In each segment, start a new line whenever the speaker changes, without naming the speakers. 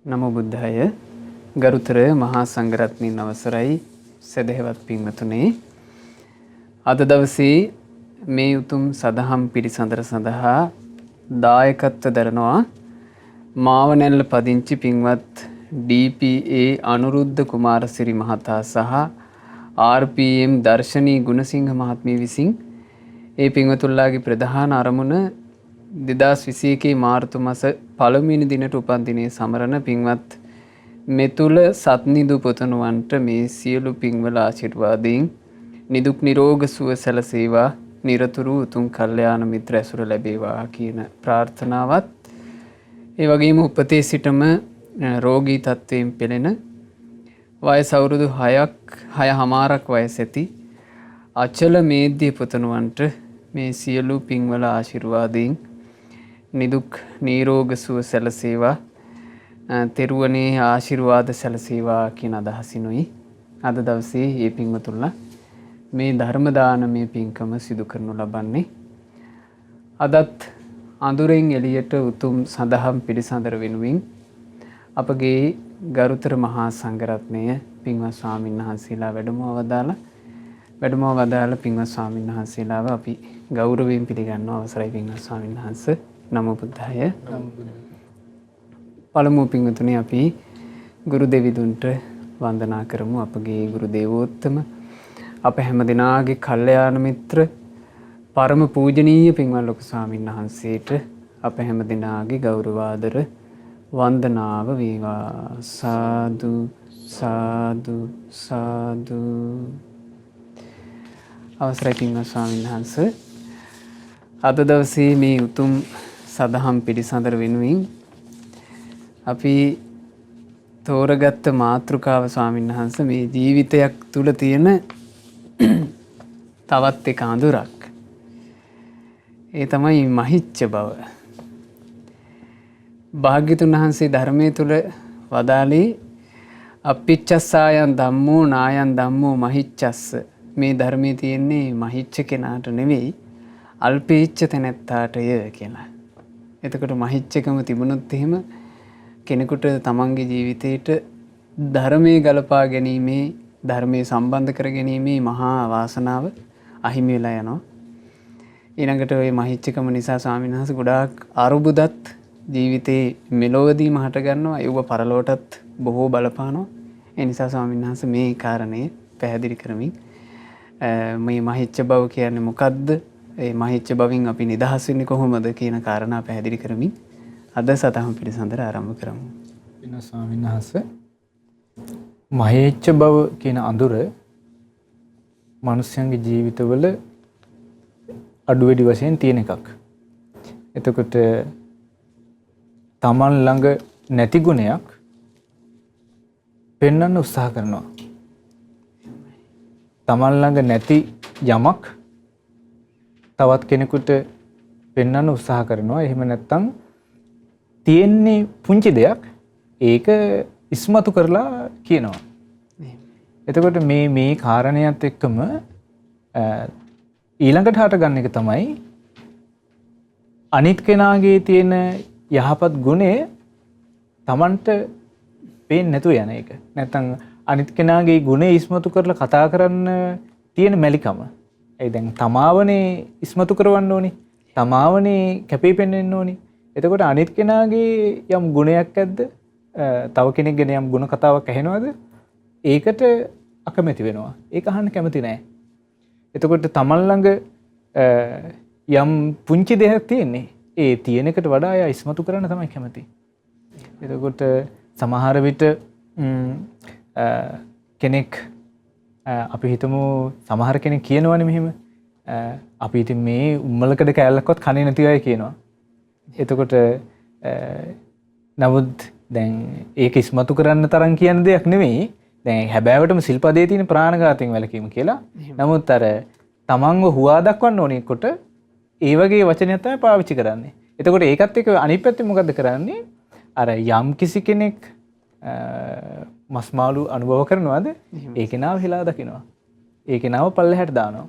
නමෝ බුද්ධාය. ගරුතර මහා සංඝරත්නයන් අවසරයි සදහෙවත් පින්වතුනි. අද දවසේ මේ උතුම් සදහම් පිළිසඳර සඳහා දායකත්ව දරනවා මාවනැල්ල පදිංචි පින්වත් DPA අනුරුද්ධ කුමාරසිරි මහතා සහ RPM දර්ශනී ගුණසිංහ මහත්මිය විසින් ඒ පින්වතුන්ලාගේ ප්‍රධාන අරමුණ 2021 මාර්තු මාස පළමුවෙනි දිනට උපන්දිනයේ සමරන පින්වත් මෙතුල සත්නිදු පුතණුවන්ට මේ සියලු පින්වල ආශිර්වාදයෙන් නිදුක් නිරෝග සුව සැලසේවා, නිරතුරු උතුම් කල්යාණ මිත්‍ර ඇසුර ලැබේවා කියන ප්‍රාර්ථනාවත් ඒ වගේම උපතේ සිටම රෝගී තත්වයෙන් පෙළෙන වයස අවුරුදු 6ක් වයස ඇති අචල මේද්‍ය පුතණුවන්ට මේ සියලු පින්වල ආශිර්වාදයෙන් නිදුක් නිරෝග සුව සැලසේවා, තෙරුවනේ ආශිර්වාද සැලසේවා කියන අදහසිනුයි අද දවසේ මේ පින්වතුන්ලා මේ ධර්ම දානමය පින්කම සිදු කරනු ලබන්නේ. අදත් අඳුරෙන් එළියට උතුම් සදහම් පිළිසඳර වෙනුවෙන් අපගේ ගරුතර මහා සංඝරත්නය පින්වත් ස්වාමීන් වහන්සේලා වැඩම වදාළ පින්වත් ස්වාමීන් වහන්සේලාව අපි ගෞරවයෙන් පිළිගන්නවා. අවසරයි පින්වත් ස්වාමීන් වහන්සේ. නමෝ බුද්ධාය. පළමුව පින්වතුනි අපි ගුරු දෙවිඳුන්ට වන්දනා කරමු. අපගේ ගුරු දේවෝත්තම අප හැම දිනාගේ කල්යාණ මිත්‍ර පරම පූජනීය පින්වත් ලොකු ස්වාමීන් වහන්සේට අප හැම දිනාගේ ගෞරවාදර වන්දනාව වේවා. සාදු සාදු සාදු. අවසරයි පින්වත් ස්වාමීන් වහන්සේ. අද දවසේ මේ උතුම් සදහම් පිළිසඳර වෙනුවෙන් අපි තෝරගත්ත මාතෘකාව ස්වාමීන් වහන්සේ මේ ජීවිතයක් තුල තියෙන තවත් එක අඳුරක්. ඒ තමයි මහිච්ඡ බව. භාග්‍යතුන් වහන්සේ ධර්මයේ තුල වදාළේ අප්පිච්චස්සායන් ධම්මෝ නායන් ධම්මෝ මහිච්ඡස්ස. මේ ධර්මයේ තියෙන්නේ මහිච්ඡ කෙනාට නෙවෙයි අල්පේච්ඡ තැනැත්තාටය කියලා. එතකොට මහිච්ඡකම තිබුණොත් එහෙම කෙනෙකුට තමන්ගේ ජීවිතේට ධර්මයේ ගලපා ගැනීමේ, ධර්මයේ සම්බන්ධ කර ගැනීමේ මහා වාසනාව අහිමි වෙලා යනවා. ඊළඟට ওই මහිච්ඡකම නිසා ස්වාමීන් වහන්සේ ගොඩාක් අරුබුදත් ජීවිතේ මෙලොවදීම හට ගන්නවා. ඒව පරලොවටත් බොහෝ බලපානවා. ඒ නිසා ස්වාමීන් වහන්සේ මේ කාරණේ පැහැදිලි කරමින් මේ මහිච්ඡ බව කියන්නේ මොකද්ද? ඒ මහිච්ඡ බවින් අපි නිදහස් වෙන්නේ කොහොමද කියන කාරණා පැහැදිලි කරමින් අද සතහන් පිළිසඳර ආරම්භ කරමු.
වෙන ස්වාමීන් වහන්සේ මහේච්ඡ බව කියන අඳුර මිනිස්යන්ගේ ජීවිතවල අඩු වැඩි වශයෙන් තියෙන එකක්. එතකොට තමන් ළඟ නැති ගුණයක් පෙන්වන්න උත්සාහ කරනවා. තමන් ළඟ නැති යමක් තවත් කෙනෙකුට පෙන්වන්න උත්සාහ කරනවා. එහෙම නැත්නම් තියෙන්නේ පුංචි දෙයක් ඒක ඉස්මතු කරලා කියනවා. එතකොට මේ කාරණයක් එක්කම ඊළඟට හට ගන්න එක තමයි අනිත් කෙනාගේ තියෙන යහපත් ගුණය Tamanට පේන්නේ නැතුව යන එක. නැත්නම් අනිත් කෙනාගේ ගුණය ඉස්මතු කරලා කතා කරන්න තියෙන මැලිකම. ඒ දැන් තමාවනේ ඉස්මතු කරවන්න ඕනි. තමාවනේ කැපී පෙනෙන්න ඕනි. එතකොට අනිත් කෙනාගේ යම් ගුණයක් ඇද්ද? තව කෙනෙක් ගැන යම් ගුණ කතාවක් ඇහෙනවද? ඒකට අකමැති වෙනවා. ඒක අහන්න කැමති නැහැ. එතකොට තමන් ළඟ යම් පුංචි දෙයක් තියෙන්නේ. ඒ තියෙන එකට වඩා එයා ඉස්මතු කරන්න තමයි කැමති. එතකොට සමහර විට කෙනෙක් අපි හිතමු සමහර කෙනෙක් කියනවනේ මෙහෙම අපි ඉතින් මේ උම්මලකඩ කෑල්ලක්වත් කන්නේ නැති අය කියනවා. එතකොට නමුත් දැන් ඒක ඉස්මතු කරන්න තරම් කියන දෙයක් නෙවෙයි. දැන් හැබෑවටම සිල්පදයේ තියෙන ප්‍රාණඝාතයෙන් වැළකීම කියලා. නමුත් අර තමන්ව හුවා දක්වන්න ඕනේ කොට ඒ වගේ වචනයක් තමයි පාවිච්චි කරන්නේ. එතකොට ඒකත් එක්ක අනිත් පැත්තේ මොකද්ද කරන්නේ? අර යම් කිසි කෙනෙක් මස්මාළු අනුභව කරනවාද? ඒ කෙනාව හිලා දකිනවා. ඒ කෙනාව පල්ලෙහාට දානවා.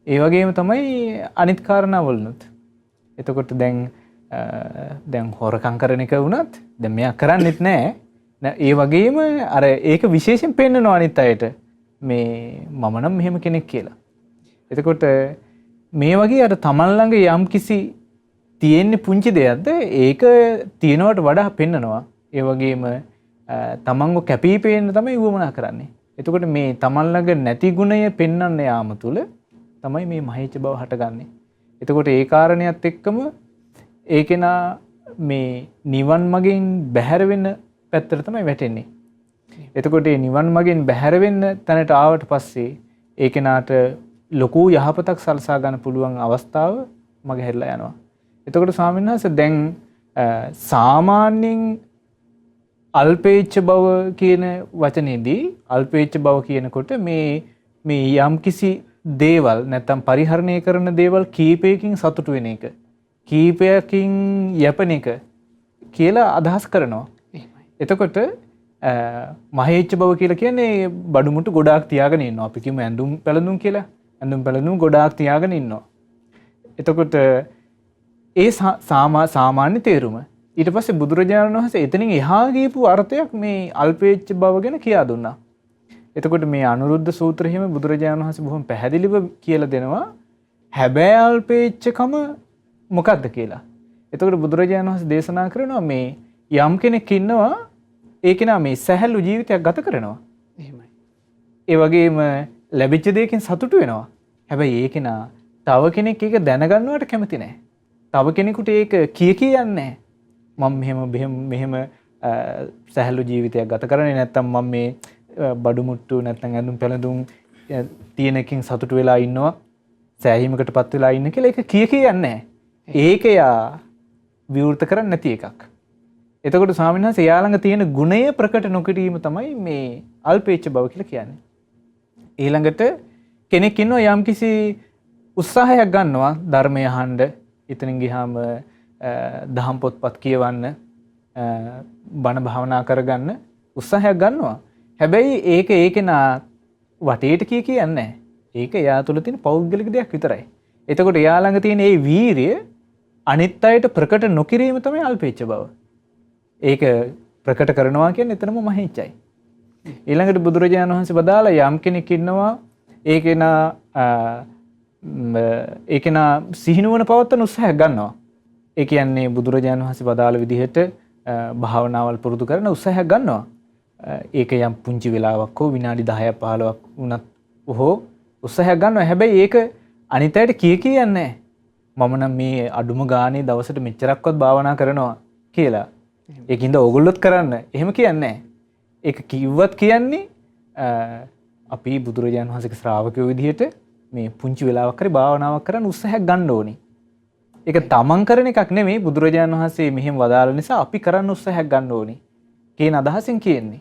ඒ වගේම තමයි අනිත් කාරණාවලුත්. එතකොට දැන් දැන් හොරකම් කරන එක වුණත් දැන් මෙයා කරන්නෙත් නැහැ. ඒ වගේම අර ඒක විශේෂයෙන් පෙන්නනවා අනිත් අයට මේ මම නම් මෙහෙම කෙනෙක් කියලා. එතකොට මේ වගේ අර තමන් ළඟ යම් කිසි තියෙන්නේ පුංචි දෙයක්ද ඒක තියනවට වඩා පෙන්නනවා. ඒ වගේම තමන්ව කැපී පෙනෙන්න තමයි වුවමනා කරන්නේ. එතකොට මේ තමන් ළඟ නැති ගුණය පෙන්වන්න යාම තුල තමයි මේ මහේච්ඡ බව හටගන්නේ. එතකොට ඒ කාරණයක් එක්කම ඒකේනා මේ නිවන් මගෙන් බැහැර වෙන්න පැත්තට තමයි වැටෙන්නේ. එතකොට මේ නිවන් මගෙන් බැහැර වෙන්න තැනට ආවට පස්සේ ඒකේනාට ලොකු යහපතක් සලසා ගන්න පුළුවන් අවස්ථාව මගේ හැරිලා යනවා. එතකොට ස්වාමීන් වහන්සේ දැන් සාමාන්‍යයෙන් අල්පේච්ඡ බව කියන වචනේදී අල්පේච්ඡ බව කියනකොට මේ යම්කිසි දේවල් නැත්තම් පරිහරණය කරන දේවල් කීපයකින් සතුටු වෙන එක කීපයකින් යැපෙන එක කියලා අදහස් කරනවා. එතකොට මහේච්ඡ බව කියලා කියන්නේ බඩුමුට්ටු ගොඩාක් තියාගෙන ඉන්නවා. අපි කියමු ඇඳුම් පැළඳුම් කියලා. ඇඳුම් පැළඳුම් ගොඩාක් තියාගෙන ඉන්නවා. එතකොට ඒ සාමාන්‍ය තේරුම. ඊට පස්සේ බුදුරජාණන් වහන්සේ එතනින් එහා ගියපු අර්ථයක් මේ අල්පේච්ඡ බව ගැන කියා දුන්නා. එතකොට මේ අනුරුද්ධ සූත්‍රයේම බුදුරජාණන් වහන්සේ බොහොම පැහැදිලිව කියලා දෙනවා හැබැයි අල්පේච්ඡකම මොකක්ද කියලා. එතකොට බුදුරජාණන් වහන්සේ දේශනා කරනවා මේ යම් කෙනෙක් ඉන්නවා ඒ කෙනා මේ සැහැල්ලු ජීවිතයක් ගත කරනවා.
එහෙමයි.
ඒ වගේම ලැබිච්ච දෙයකින් සතුටු වෙනවා. හැබැයි ඒ කෙනා තව කෙනෙක් ඒක දැනගන්නවට කැමති නැහැ. තව කෙනෙකුට ඒක කියන්නේ නැහැ. මම මෙහෙම සැහැල්ලු ජීවිතයක් ගත කරන්නේ නැත්තම් මම මේ බඩු මුට්ටු නැත්තම් ඇඳුම් පැළඳුම් තියෙනකින් සතුටු වෙලා ඉන්නවා සෑහීමකටපත් වෙලා ඉන්න කියලා ඒක කියන්නේ නැහැ. ඒක යා විවෘත කරන්නේ නැති එකක්. එතකොට ස්වාමීන් වහන්සේ යා ළඟ තියෙන ගුණය ප්‍රකට නොකිරීම තමයි මේ අල්පේච්ඡ බව කියලා කියන්නේ. ඊළඟට කෙනෙක් ඉන්නවා යම්කිසි උත්සාහයක් ගන්නවා ධර්මය අහන්න එතනින් ගියාම දහම් පොත්පත් කියවන්න බණ භාවනා කරගන්න උත්සාහයක් ගන්නවා. හැබැයි ඒකේනා වටේට කියන්නේ නැහැ. ඒක එයා තුළ තියෙන පෞද්ගලික දෙයක් විතරයි. එතකොට එයා ළඟ තියෙන මේ වීරිය අනිත් අයට ප්‍රකට නොකිරීම තමයි අල්පේච්ඡ බව. ඒක ප්‍රකට කරනවා කියන්නේ එතනම මහේච්ඡයි. ඊළඟට බුදුරජාණන් වහන්සේ බදාලා යම් කෙනෙක් ඉන්නවා ඒකේනා සිහිනුවන පවත්වන උත්සාහයක් ගන්නවා. ඒ කියන්නේ බුදුරජාණන් වහන්සේ බදාළ විදිහට භාවනාවල් පුරුදු කරන උත්සාහයක් ගන්නවා. ඒක යම් පුංචි වෙලාවක් හෝ විනාඩි 10ක් 15ක් වුණත් හෝ උත්සාහයක් ගන්නවා. හැබැයි ඒක අනිත් අයට කියන්නේ නැහැ. මම නම් මේ අඩුම ගානේ දවසට මෙච්චරක්වත් භාවනා කරනවා කියලා. ඒකින්ද ඕගොල්ලොත් කරන්න. එහෙම කියන්නේ නැහැ. ඒක කිව්වත් කියන්නේ අපි බුදුරජාණන් වහන්සේගේ ශ්‍රාවකයෝ විදිහට මේ පුංචි වෙලාවක් හරි භාවනාවක් කරන්න උත්සාහයක් ගන්න ඕනේ. ඒක තමන් කරන එකක් නෙමෙයි බුදුරජාණන් වහන්සේ මෙහෙම වදාළ නිසා අපි කරන්න උත්සාහයක් ගන්න ඕනේ කියන අදහසින් කියන්නේ.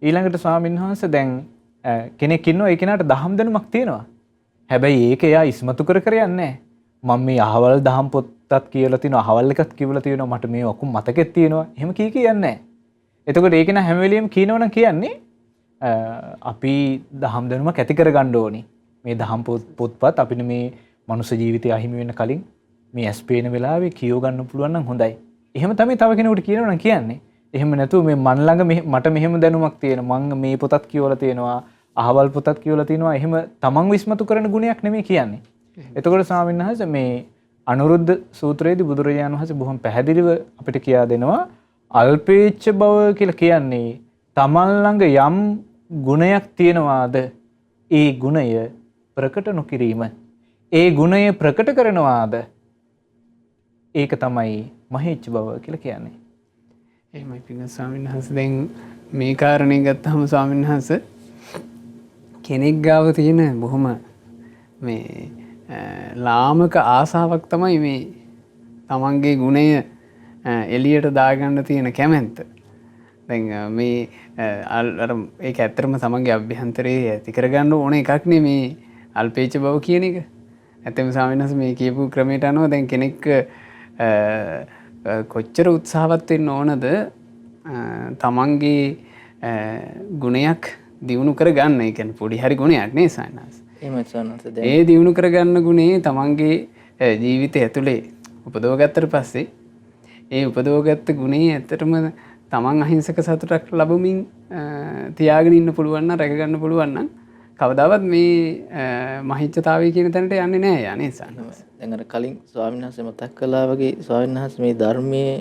ඊළඟට ස්වාමීන් වහන්සේ දැන් කෙනෙක් ඉන්නවා ඒ කෙනාට දහම් දැනුමක් තියෙනවා. හැබැයි ඒක එයා ඉස්මතු කර යන්නේ නැහැ. මම මේ අහවල් දහම් පොත්තක් කියලා තිනවා අහවල් එකක් කියවලා තියෙනවා මට මේ ඔක්කොම මතකෙත් තියෙනවා. එහෙම කියන්නේ නැහැ. එතකොට ඒක නා හැම වෙලෙම කියනවනම් කියන්නේ අපි දහම් දැනුමක් ඇති කර ගන්න ඕනේ. මේ දහම් පොත්පත් අපිට මේ මනුස්ස ජීවිතය අහිමි වෙන්න කලින් මේ ඇස් පේන වෙලාවේ කියව ගන්න පුළුවන් නම් හොඳයි. එහෙම තමයි තව කෙනෙකුට කියනවනම් කියන්නේ. එහෙම නැතුව මේ මන් ළඟ මට මෙහෙම දැනුමක් තියෙනවා. මම මේ පොතත් කියවලා තියෙනවා. අහවල් පොතත් කියවලා තියෙනවා. එහෙම තමන් විශ්මතු කරන ගුණයක් නෙමෙයි කියන්නේ. එතකොට ස්වාමීන් වහන්සේ මේ අනුරුද්ධ සූත්‍රයේදී බුදුරජාණන් වහන්සේ බොහොම පැහැදිලිව අපිට කියා දෙනවා අල්පේච්ඡ බව කියලා කියන්නේ තමන් ළඟ යම් ගුණයක් තියෙනවාද ඒ ගුණය ප්‍රකට නොකිරීම. ඒ ගුණය ප්‍රකට කරනවාද ඒක තමයි මහේච්ඡ බව කියලා කියන්නේ.
එහෙමයි පින්වත් ස්වාමීන් වහන්සේ දැන් මේ කාරණේ ගත්තාම ස්වාමීන් වහන්සේ කෙනෙක් ගාව තියෙන බොහොම මේ ලාමක ආසාවක් තමයි මේ තමන්ගේ ගුණය එළියට දාගන්න තියෙන කැමැත්ත. දැන් මේ අර ඒක ඇත්තටම තමන්ගේ අභ්‍යන්තරයේ ඇති කරගන්න ඕන එකක් නේ මේ අල්පේච්ඡ බව කියන එක. ඇත්තම ස්වාමීන් වහන්සේ මේ කියපු ක්‍රමයට අනුව දැන් කෙනෙක් කොච්චර උත්සාහවත් වෙන්න ඕනද තමන්ගේ ගුණයක් දියුණු කරගන්න. ඒ කියන්නේ පොඩි හරි ගුණයක් නේ සයන්ස්.
එහෙමයි සයන්ස්.
ඒ දියුණු කරගන්න ගුණේ තමන්ගේ ජීවිතය ඇතුලේ උපදව ගත්තට පස්සේ ඒ උපදෝගත්ත ගුණේ ඇත්තටම තමන් අහිංසක සතුටක් ලැබමින් තියාගෙන ඉන්න පුළුවන් නම් රැක ගන්න පුළුවන් නම් කවදාවත් මේ මහිච්ඡතාවය කියන තැනට යන්නේ නැහැ යන්නේ සන්නස.
දැන් අර කලින් ස්වාමීන් වහන්සේ මතක් කළා වගේ ස්වාමීන් වහන්සේ මේ ධර්මයේ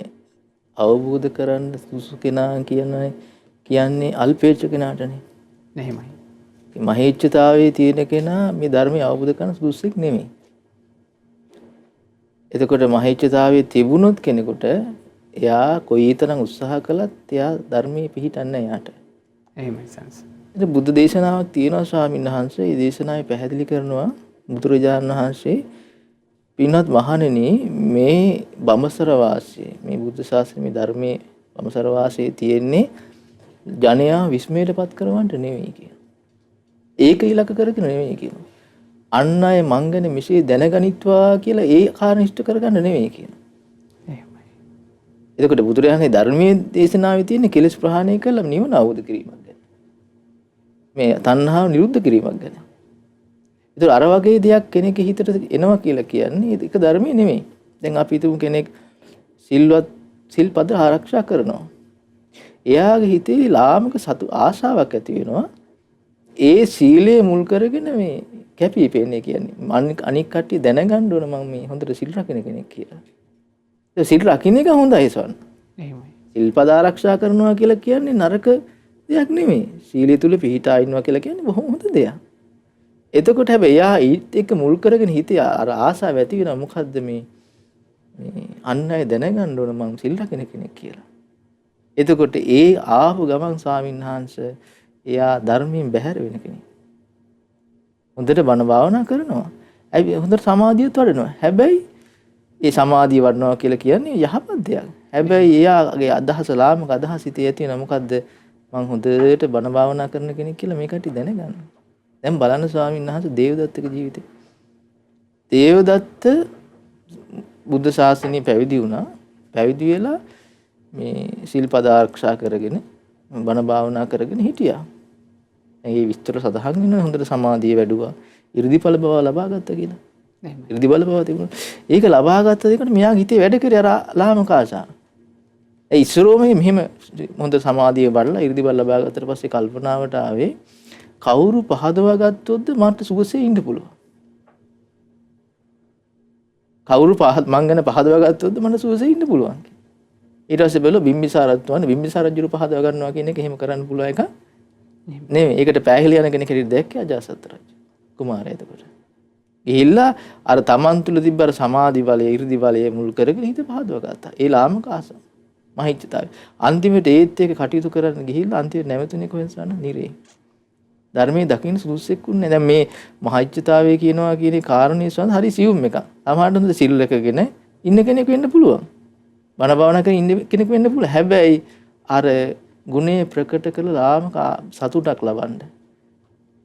අවබෝධ කරන්න සුසු කෙනා කියන්නේ අල්පේච්ඡ කෙනාටනේ.
එහෙමයි.
මහේච්ඡතාවයේ තියෙන කෙනා මේ ධර්මය අවබෝධ කරන සුදුස්සෙක් නෙමෙයි. එතකොට මහේච්ඡතාවයේ තිබුණොත් කෙනෙකුට එයා කොයිතරම් උත්සාහ කළත් එයා ධර්මයේ පිහිටන්නේ නැහැ යාට.
එහෙමයි සංස.
ඉතින් බුද්ධ දේශනාවක් තියෙනවා ස්වාමීන් වහන්සේ. මේ දේශනාවේ පැහැදිලි කරනවා බුදුරජාණන් වහන්සේ පින්වත් මහණෙනි මේ බඹසර වාසයේ මේ බුද්ධ ශාසනයේ මේ ධර්මයේ බඹසර වාසයේ තියෙන්නේ ජනයා විස්මයටපත් කරවන්න නෙවෙයි කියන. ඒක ඉලක්ක කරගෙන නෙවෙයි කියන. අන් අය මං ගැන මෙසේ දැනගනිත්වා කියලා ඒ කාරණා ඉෂ්ට කරගන්න නෙවෙයි කියන.
එහෙමයි.
එතකොට බුදුරජාණන් ධර්මයේ දේශනාවේ තියෙන කෙලෙස් ප්‍රහාණය කළා නිවන අවබෝධ කිරීමක් ගැන. මේ තණ්හාව නිරුද්ධ කිරීමක් ගැන. ඒතර අර වගේ දෙයක් කෙනෙක් හිතට එනවා කියලා කියන්නේ ඒක ධර්මයේ නෙමෙයි. දැන් අපි හිතමු කෙනෙක් සිල්පද ආරක්ෂා කරනවා. එයාගේ හිතේ ලාමක ආශාවක් ඇති වෙනවා. ඒ සීලය මුල් කරගෙන මේ කැපිපෙන්නේ කියන්නේ අනික් කට්ටිය දැනගන්න ඕන මම මේ හොඳට සිල් රකින්න කෙනෙක් කියලා. ඒ සිල් රකින්න එක හොඳයි සොන්.
එහෙමයි.
සිල්පද ආරක්ෂා කරනවා කියලා කියන්නේ නරක දෙයක් නෙමෙයි. සීලය තුල පිහිටා ඉන්නවා කියලා කියන්නේ බොහොම හොඳ දෙයක්. එතකොට හැබැයි එයා ඊට එක මුල් කරගෙන හිතේ අර ආසාව ඇති වෙනවා මොකද්ද මේ අන් අය දැනගන්න ඕන මම සිල් රකින්න කෙනෙක් කියලා. එතකොට ඒ ආපු ගමන් ස්වාමීන් වහන්සේ එයා ධර්මයෙන් බැහැර වෙන කෙනෙක්. හොඳට බණ භාවනා කරනවා. හොඳට සමාධියත් වඩනවා. හැබැයි ඒ සමාධිය වඩනවා කියලා කියන්නේ යහපත් දෙයක්. හැබැයි එයාගේ අදහස ලාමක අදහස හිතේ ඇති වෙන මොකද්ද? මං හොඳට බණ භාවනා කරන කෙනෙක් කියලා මේකට දැනගන්න. දැන් බලන්න ස්වාමීන් වහන්සේ දේවදත්තගේ ජීවිතේ. දේවදත්ත බුද්ධ ශාසනය පැවිදි වුණා. පැවිදි වෙලා මේ සිල්පද ආරක්ෂා කරගෙන බණ භාවනා කරගෙන හිටියා. ඒ විස්තර සඳහන් වෙනවා හොඳට සමාධිය වැඩුවා. 이르දිඵල බව ලබා ගත්තා කියලා. 이르දිඵල බව තිබුණා. ඒක ලබා ගත්ත දෙකට මෙයාගේ හිතේ වැඩ කරේ අර ලාමක ආශාව. ඒ ඉස්සරෝම මෙහෙම හොඳ සමාධිය වඩලා 이르දිඵල ලබා ගත්තට පස්සේ කල්පනාවට ආවේ කවුරු පහදවා ගත්තොත්ද මට සුවසේ ඉන්න පුළුවන්. කවුරු මං ගැන පහදවා ගත්තොත්ද මට සුවසේ ඉන්න පුළුවන්. ඊට පස්සේ බැලුවා බිම්බිසාර රජු පහදවා ගන්නවා කියන එක එහෙම කරන්න පුළුවන් එක නෙමෙයි. ඒකට පෑහෙලිය යන කෙනෙක් හිටිය දැක්කේ අජාසත් රජු කුමාරයා. එතකොට ගිහිල්ලා අර තමන් තුල තිබ්බ අර සමාධි බලය, 이르දි බලය මුල් කරගෙන හිත පහදවා ගත්තා. ඒ ලාමක ආසාව, මහිච්ඡතාවය. අන්තිමට ඒත් එක කටයුතු කරන්න ගිහිල්ලා අන්තිමට නැවතුනේ කොහෙන්ද නිරේ. ධර්මයේ දකින්න සුදුසෙකුන්නේ. දැන් මේ මහිච්ඡතාවය කියනවා කියන කාරණේ සඳහන් හරි සියුම් එකක්. සමහරවිට හොඳ සිල් එකගෙන ඉන්න කෙනෙක් වෙන්න පුළුවන්. බණ භාවනා කරගෙන ඉන්න කෙනෙක් වෙන්න පුළුවන්. හැබැයි අර ගුණේ ප්‍රකට කළ ලාමක සතුටක් ලබන්න.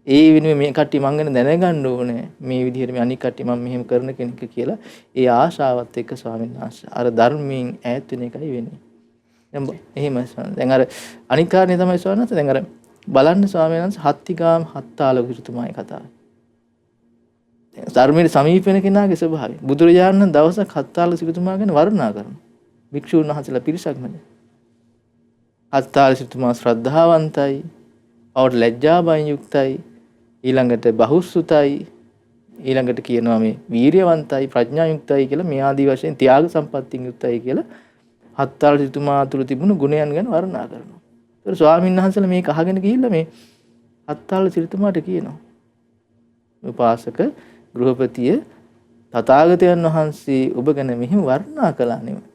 ඒ වෙනුවෙන් මේ කට්ටිය මං ගැන දැනගන්න ඕනේ. මේ විදිහට මේ අනික් කට්ටිය මම මෙහෙම කරන කෙනෙක් කියලා ඒ ආශාවත් එක්ක ස්වාමීන් වහන්සේ අර ධර්මයෙන් ඈත් වෙන එකයි වෙන්නේ. දැන් එහෙමයි ස්වාමීන්. දැන් අර අනික් කාරණේ තමයි ස්වාමීන් වහන්සේ දැන් අර බලන්න ස්වාමීන් වහන්සේ හත්තිගාම හත්තාලක සිටුමායි කතාව. ධර්මයේ සමීප වෙන කෙනාගේ ස්වභාවය. බුදුරජාණන් දවසක් හත්තාලක සිටුමා ගැන වර්ණනා කරනවා. භික්ෂුන් වහන්සේලා පිරිසක් මැද. හත්තාලක සිටුමා ශ්‍රද්ධාවන්තයි, අවුට ලැජ්ජාබයෙන් යුක්තයි, ඊළඟට බහුසුතයි, ඊළඟට කියනවා මේ වීරියවන්තයි, ප්‍රඥා යුක්තයි කියලා මේ ආදී වශයෙන් ත්‍යාග සම්පත්තියෙන් යුක්තයි කියලා හත්තාලක සිටුමා තුළ තිබුණු ගුණයන් ගැන වර්ණනා කරනවා. ඒතර ස්වාමීන් වහන්සේලා මේක අහගෙන ගිහිල්ලා මේ හත්තාල සිටුමාට කියනවා. උපාසක ගෘහපතිය තථාගතයන් වහන්සේ ඔබ ගැන මෙහිම වර්ණනා කළා නෙමෙයි.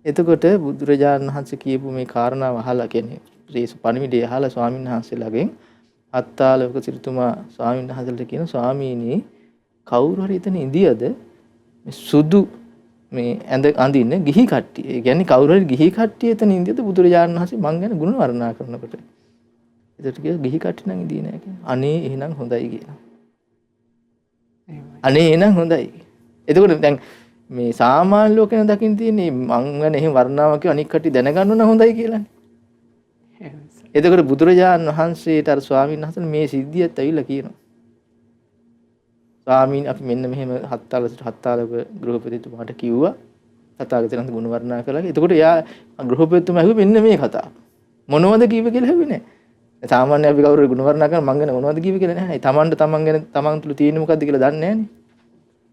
එතකොට බුදුරජාණන් වහන්සේ කියපු මේ කාරණාව අහලා කියන්නේ ප්‍රේස පණිවිඩය අහලා ස්වාමීන් වහන්සේලාගෙන් හත්තාලක සිටුමා ස්වාමීන් වහන්සේලාට කියන ස්වාමීනි කවුරු හරි එතන ඉඳියද මේ සුදු මේ ඇඳ අඳින්න ගිහි කට්ටිය. ඒ කියන්නේ කවුරු හරි ගිහි කට්ටිය එතන ඉඳියද බුදුරජාණන් වහන්සේ මං ගැන ගුණ වර්ණනා කරනකොට. ඒකට කිය ගිහි කට්ටිය නම් ඉඳී නැහැ කියලා. අනේ එහෙනම් හොඳයි කියලා. අනේ එහෙනම් හොඳයි. එතකොට දැන් මේ සාමාන්‍ය ලෝකෙන දකින්න තියෙන්නේ මං ගැන එහෙම වර්ණාවක් කිය අනික් කට්ටිය දැනගන්න නම් හොඳයි කියලානේ. එතකොට බුදුරජාණන් වහන්සේට අර ස්වාමීන් වහන්සේ මේ සිද්ධියත් ඇවිල්ලා කියනවා. ස්වාමීන් අපි මෙන්න මෙහෙම හත්තාලක ගෘහපතිතුමාට කිව්වා තථාගතයන් ගුණ වර්ණනා කළා. එතකොට එයා ගෘහපතිතුමා ඇහුවේ මෙන්න මේ කතාව. මොනවද කීවේ කියලා ඇහුවේ නැහැ. සාමාන්‍ය අපි කවුරු ගුණ වර්ණනා කරන මං ගැන මොනවද කීවේ කියලා නැහැ. තමන්ට තමන් ගැන තමන් තුල තියෙන්නේ මොකද්ද කියලා දන්නේ නැහනේ.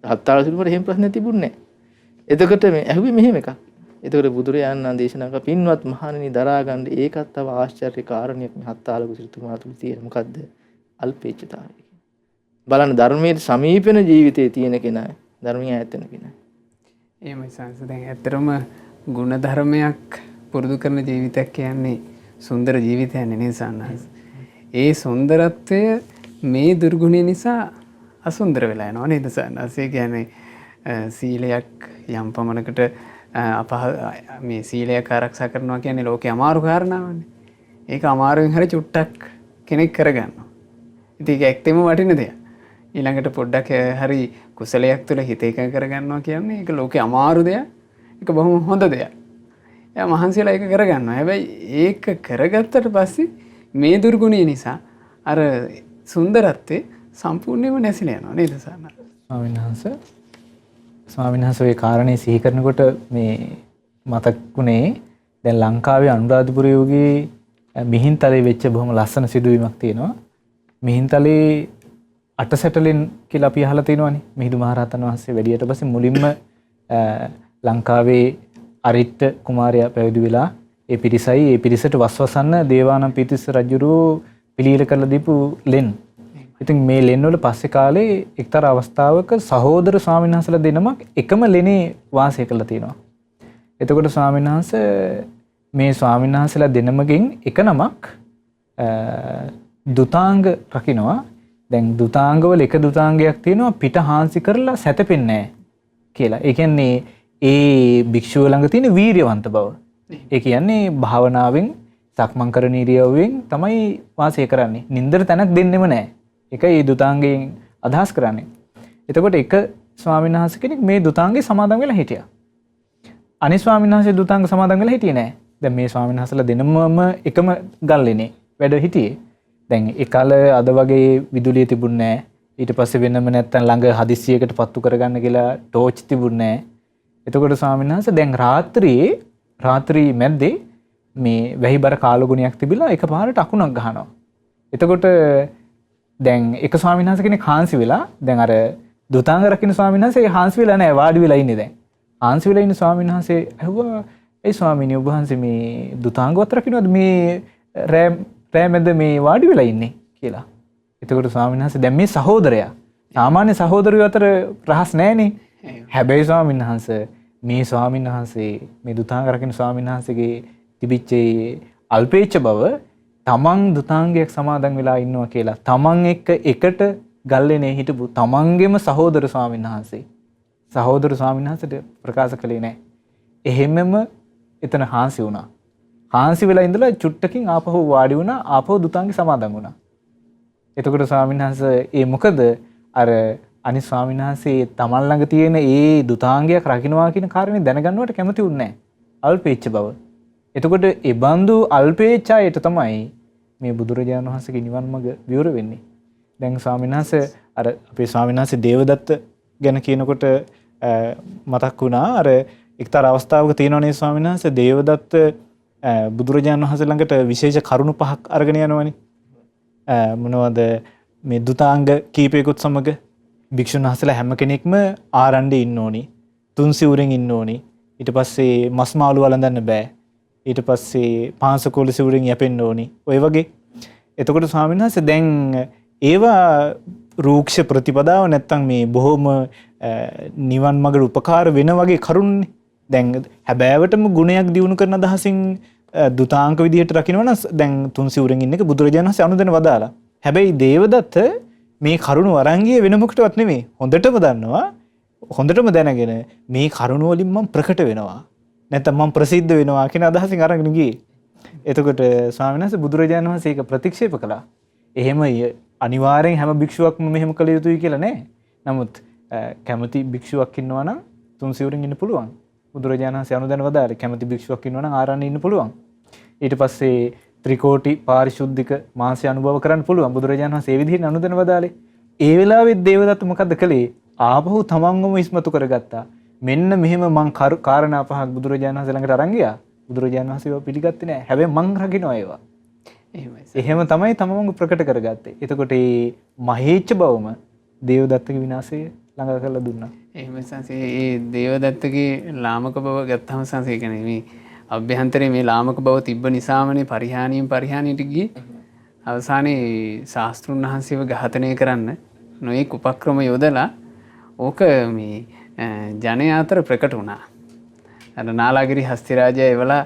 හත්තාල සිල්වර එහෙම ප්‍රශ්න තිබුණේ නැහැ. එතකොට මේ ඇහුවේ මෙහෙම එකක්. එතකොට බුදුරජාණන් දේශනා කළ පින්වත් මහණෙනි දරා ගන්න ඒකත් තව ආශ්චර්ය කාරණයක් මේ හත්තාල කුසිතුමා තුල තියෙන මොකද්ද? අල්පේච්ඡතාවය. බලන්න ධර්මයේ සමීපන ජීවිතයේ තියෙන කෙනා ධර්මයේ ඈත් වෙන කෙනා.
එහෙමයි සංස. දැන් ඇත්තටම ගුණ ධර්මයක් පුරුදු කරන ජීවිතයක් කියන්නේ සුන්දර ජීවිතයක් නෙවෙයි සන්නහස. ඒ සුන්දරත්වය මේ දුර්ගුණය නිසා අසුන්දර වෙලා යනවා නේද සන්නහස? ඒ කියන්නේ සීලයක් යම් පමණකට මේ සීලයක් ආරක්ෂා කරනවා කියන්නේ ලෝකේ අමාරු කාරණාවනේ. ඒක අමාරුවෙන් හරි චුට්ටක් කෙනෙක් කරගන්නවා. ඉතින් ඒක ඇත්තෙම වටින දෙයක්. ඊළඟට පොඩ්ඩක් හරි කුසලයක් තුළ හිත එකඟ කරගන්නවා කියන්නේ ඒක ලෝකේ අමාරු දෙයක්. ඒක බොහොම හොඳ දෙයක්. එයා මහන්සියලා ඒක කරගන්නවා. හැබැයි ඒක කරගත්තට පස්සේ මේ දුර්ගුණය නිසා අර සුන්දරත්වයේ සම්පූර්ණයෙන්ම නැසිලා යනවා නේද සාරා?
ස්වාමීන් වහන්සේ ඒ කාරණේ සිහි කරනකොට මේ මතක්ුණේ දැන් ලංකාවේ අනුරාධපුර යුගයේ මිහින්තලේ වෙච්ච බොහොම ලස්සන සිදුවීමක් තියෙනවා. මිහින්තලේ අටසැටලෙන් කියලා අපි අහලා තියෙනවානේ. මිහිඳු මහරහතන් වහන්සේ වැඩියට පස්සේ මුලින්ම ලංකාවේ අරිට්ඨ කුමාරයා පැවිදි වෙලා ඒ පිරිසට වස්වසන්න දේවානම් පීතිස්ස රජුරෝ පිළියෙල කරලා දීපු ලෙන්. ඉතින් මේ ලෙන් වල පස්සේ කාලේ එක්තරා අවස්ථාවක සහෝදර ස්වාමීන් වහන්සේලා දෙනමක් එකම ලෙනේ වාසය කරලා තියෙනවා. එතකොට ස්වාමීන් වහන්සේ මේ ස්වාමීන් වහන්සේලා දෙනමගෙන් එක නමක් දුතාංග රකින්නවා. දැන් දුතාංගවල එක දුතාංගයක් තියෙනවා පිට හාන්සි කරලා සැතපෙන්නේ නැහැ කියලා. ඒ කියන්නේ ඒ භික්ෂුව ළඟ තියෙන වීරියවන්ත බව. ඒ කියන්නේ භාවනාවෙන් සක්මන් කරන ඉරියව්වෙන් තමයි වාසය කරන්නේ. නින්දර තැනක් දෙන්නෙම නැහැ. ඒකයි මේ දුතාංගයෙන් අදහස් කරන්නේ. එතකොට එක ස්වාමීන් වහන්සේ කෙනෙක් මේ දුතාංගේ සමාදන් වෙලා හිටියා. අනිත් ස්වාමීන් වහන්සේ දුතාංග සමාදන් වෙලා හිටියේ නැහැ. දැන් මේ ස්වාමීන් වහන්සේලා දෙනමම එකම ගල්ලේනේ වැඩ හිටියේ. දැන් ඒකල අද වගේ විදුලිය තිබුණේ නැහැ. ඊට පස්සේ වෙනම නැත්තම් ළඟ හදිස්සියකට පත්තු කරගන්න කියලා ටෝච් තිබුණේ නැහැ. එතකොට ස්වාමීන් වහන්සේ දැන් රාත්‍රී මැද්දේ මේ වැහිබර කාලගුණයක් තිබිලා එකපාරට අකුණක් ගහනවා. එතකොට දැන් එක ස්වාමීන් වහන්සේ කෙනෙක් හාන්සි වෙලා දැන් අර දුතාංග රකින්න ස්වාමීන් වහන්සේ හාන්සි වෙලා නැහැ වාඩි වෙලා ඉන්නේ දැන්. හාන්සි වෙලා ඉන්න ස්වාමීන් වහන්සේ ඇහුවා ඒ ස්වාමීනි ඔබ වහන්සේ මේ දුතාංගවත් රකින්නවද මේ රෑ මැද මේ වාඩි වෙලා ඉන්නේ කියලා. එතකොට ස්වාමීන් වහන්සේ දැන් මේ සහෝදරයා සාමාන්‍ය සහෝදරයෝ අතර රහස් නැහනේ. හැබැයි ස්වාමීන් වහන්සේ මේ ස්වාමීන් වහන්සේ මේ දුතාංග රකින්න ස්වාමීන් වහන්සේගේ තිබිච්ච අල්පේච්ඡ බව තමන් දුතාංගයක් සමාදන් වෙලා ඉන්නවා කියලා තමන් එක්ක එකට ගල්ලේනේ හිටපු තමන්ගේම සහෝදර ස්වාමීන් වහන්සේට ප්‍රකාශ කළේ නැහැ. එහෙමම එතන හාන්සි වුණා. හාන්සි වෙලා ඉඳලා චුට්ටකින් ආපහු වාඩි වුණා. ආපහු දුතාංගේ සමාදන් වුණා. එතකොට ස්වාමීන් වහන්සේ මොකද අර අනිත් ස්වාමීන් වහන්සේ තමන් ළඟ තියෙන ඒ දුතාංගයක් රකින්නවා කියන කාරණේ දැනගන්නවට කැමති වුණේ නැහැ. අල්පේච්ඡ බව. එතකොට ඒ බඳු අල්පේච්ඡායට තමයි මේ බුදුරජාණන් වහන්සේගේ නිවන් මඟ විවර වෙන්නේ. දැන් ස්වාමීන් වහන්සේ අර අපේ ස්වාමීන් වහන්සේ දේවදත්ත ගැන කියනකොට මතක් වුණා අර එක්තරා අවස්ථාවක තියෙනවනේ ස්වාමීන් වහන්සේ දේවදත්ත බුදුරජාණන් වහන්සේ ළඟට විශේෂ කරුණු පහක් අරගෙන යනවනේ. මොනවද මේ දුතාංග කීපයකුත් සමග භික්ෂුන් වහන්සේලා හැම කෙනෙක්ම ආරණ්ඩේ ඉන්න ඕනි. තුන් සිවුරෙන් ඉන්න ඕනි. ඊට පස්සේ මස් මාළු වළඳන්න බෑ. ඊට පස්සේ පාංශකෝල සිවුරෙන් යැපෙන්න ඕනි. ඔය වගේ. එතකොට ස්වාමීන් වහන්සේ දැන් ඒවා රූක්ෂ ප්‍රතිපදාව නැත්තම් මේ බොහොම නිවන් මඟට උපකාර වෙන වගේ කරුණනේ. දැන් හැබෑවටම ගුණයක් දියුණු කරන අදහසින් දුතාංක විදිහට රකින්නවනම් දැන් තුන් සිවුරෙන් ඉන්න එක බුදුරජාණන් වහන්සේ අනුදැන වදාලා. හැබැයි දේවදත්ත මේ කරුණ වරංගිය වෙන මොකටවත් නෙමෙයි. හොඳටම දන්නවා. හොඳටම දැනගෙන මේ කරුණ වලින් මම ප්‍රකට වෙනවා. නැත්නම් මම ප්‍රසිද්ධ වෙනවා කියන අදහසින් අරගෙන ගියේ. එතකොට ස්වාමීන් වහන්සේ බුදුරජාණන් වහන්සේ ඒක ප්‍රතික්ෂේප කළා. එහෙම අනිවාර්යෙන් හැම භික්ෂුවක්ම මෙහෙම කළ යුතුයි කියලා නෑ. නමුත් කැමති භික්ෂුවක් ඉන්නවා නම් තුන් සිවුරෙන් ඉන්න පුළුවන්. බුදුරජාණන් වහන්සේ අනුදැන වදාළේ කැමති භික්ෂුවක් ඉන්නවා නම් ආරණ්‍යේ ඉන්න පුළුවන්. ඊට පස්සේ ත්‍රිකෝටි පාරිශුද්ධික මාංශය අනුභව කරන්න පුළුවන්. බුදුරජාණන් වහන්සේ ඒ විදිහට අනුදැන වදාළේ. ඒ වෙලාවෙත් දේවදත්ත මොකද්ද කළේ? ආපහු තමන්ගම ඉස්මතු කරගත්තා. මෙන්න මෙහෙම මං කාරණා පහක් බුදුරජාණන් වහන්සේ ළඟට අරන් ගියා. බුදුරජාණන් වහන්සේ ඒවා පිළිගත්තේ නැහැ. හැබැයි මං රකින්නවා ඒවා. එහෙම තමයි තමන්ව ප්‍රකට කරගත්තේ. එතකොට මේ මහේච්ඡ බවම දේවදත්තගේ විනාශය ළඟ කරලා දුන්නා.
එහෙම සංසේ ඒ දේවදත්තගේ ලාමක බව ගත්තම සංසේ කියන්නේ මේ අභ්‍යන්තරේ මේ ලාමක බව තිබ්බ නිසාමනේ පරිහානියට ගියේ. අවසානයේ ශාස්ත්‍රුන් වහන්සේව ඝාතනය කරන්න නොයෙක් උපක්‍රම යොදලා ඕක මේ ජනයා අතර ප්‍රකට වුණා. අර නාලාගිරි හස්තිරාජයා එවලා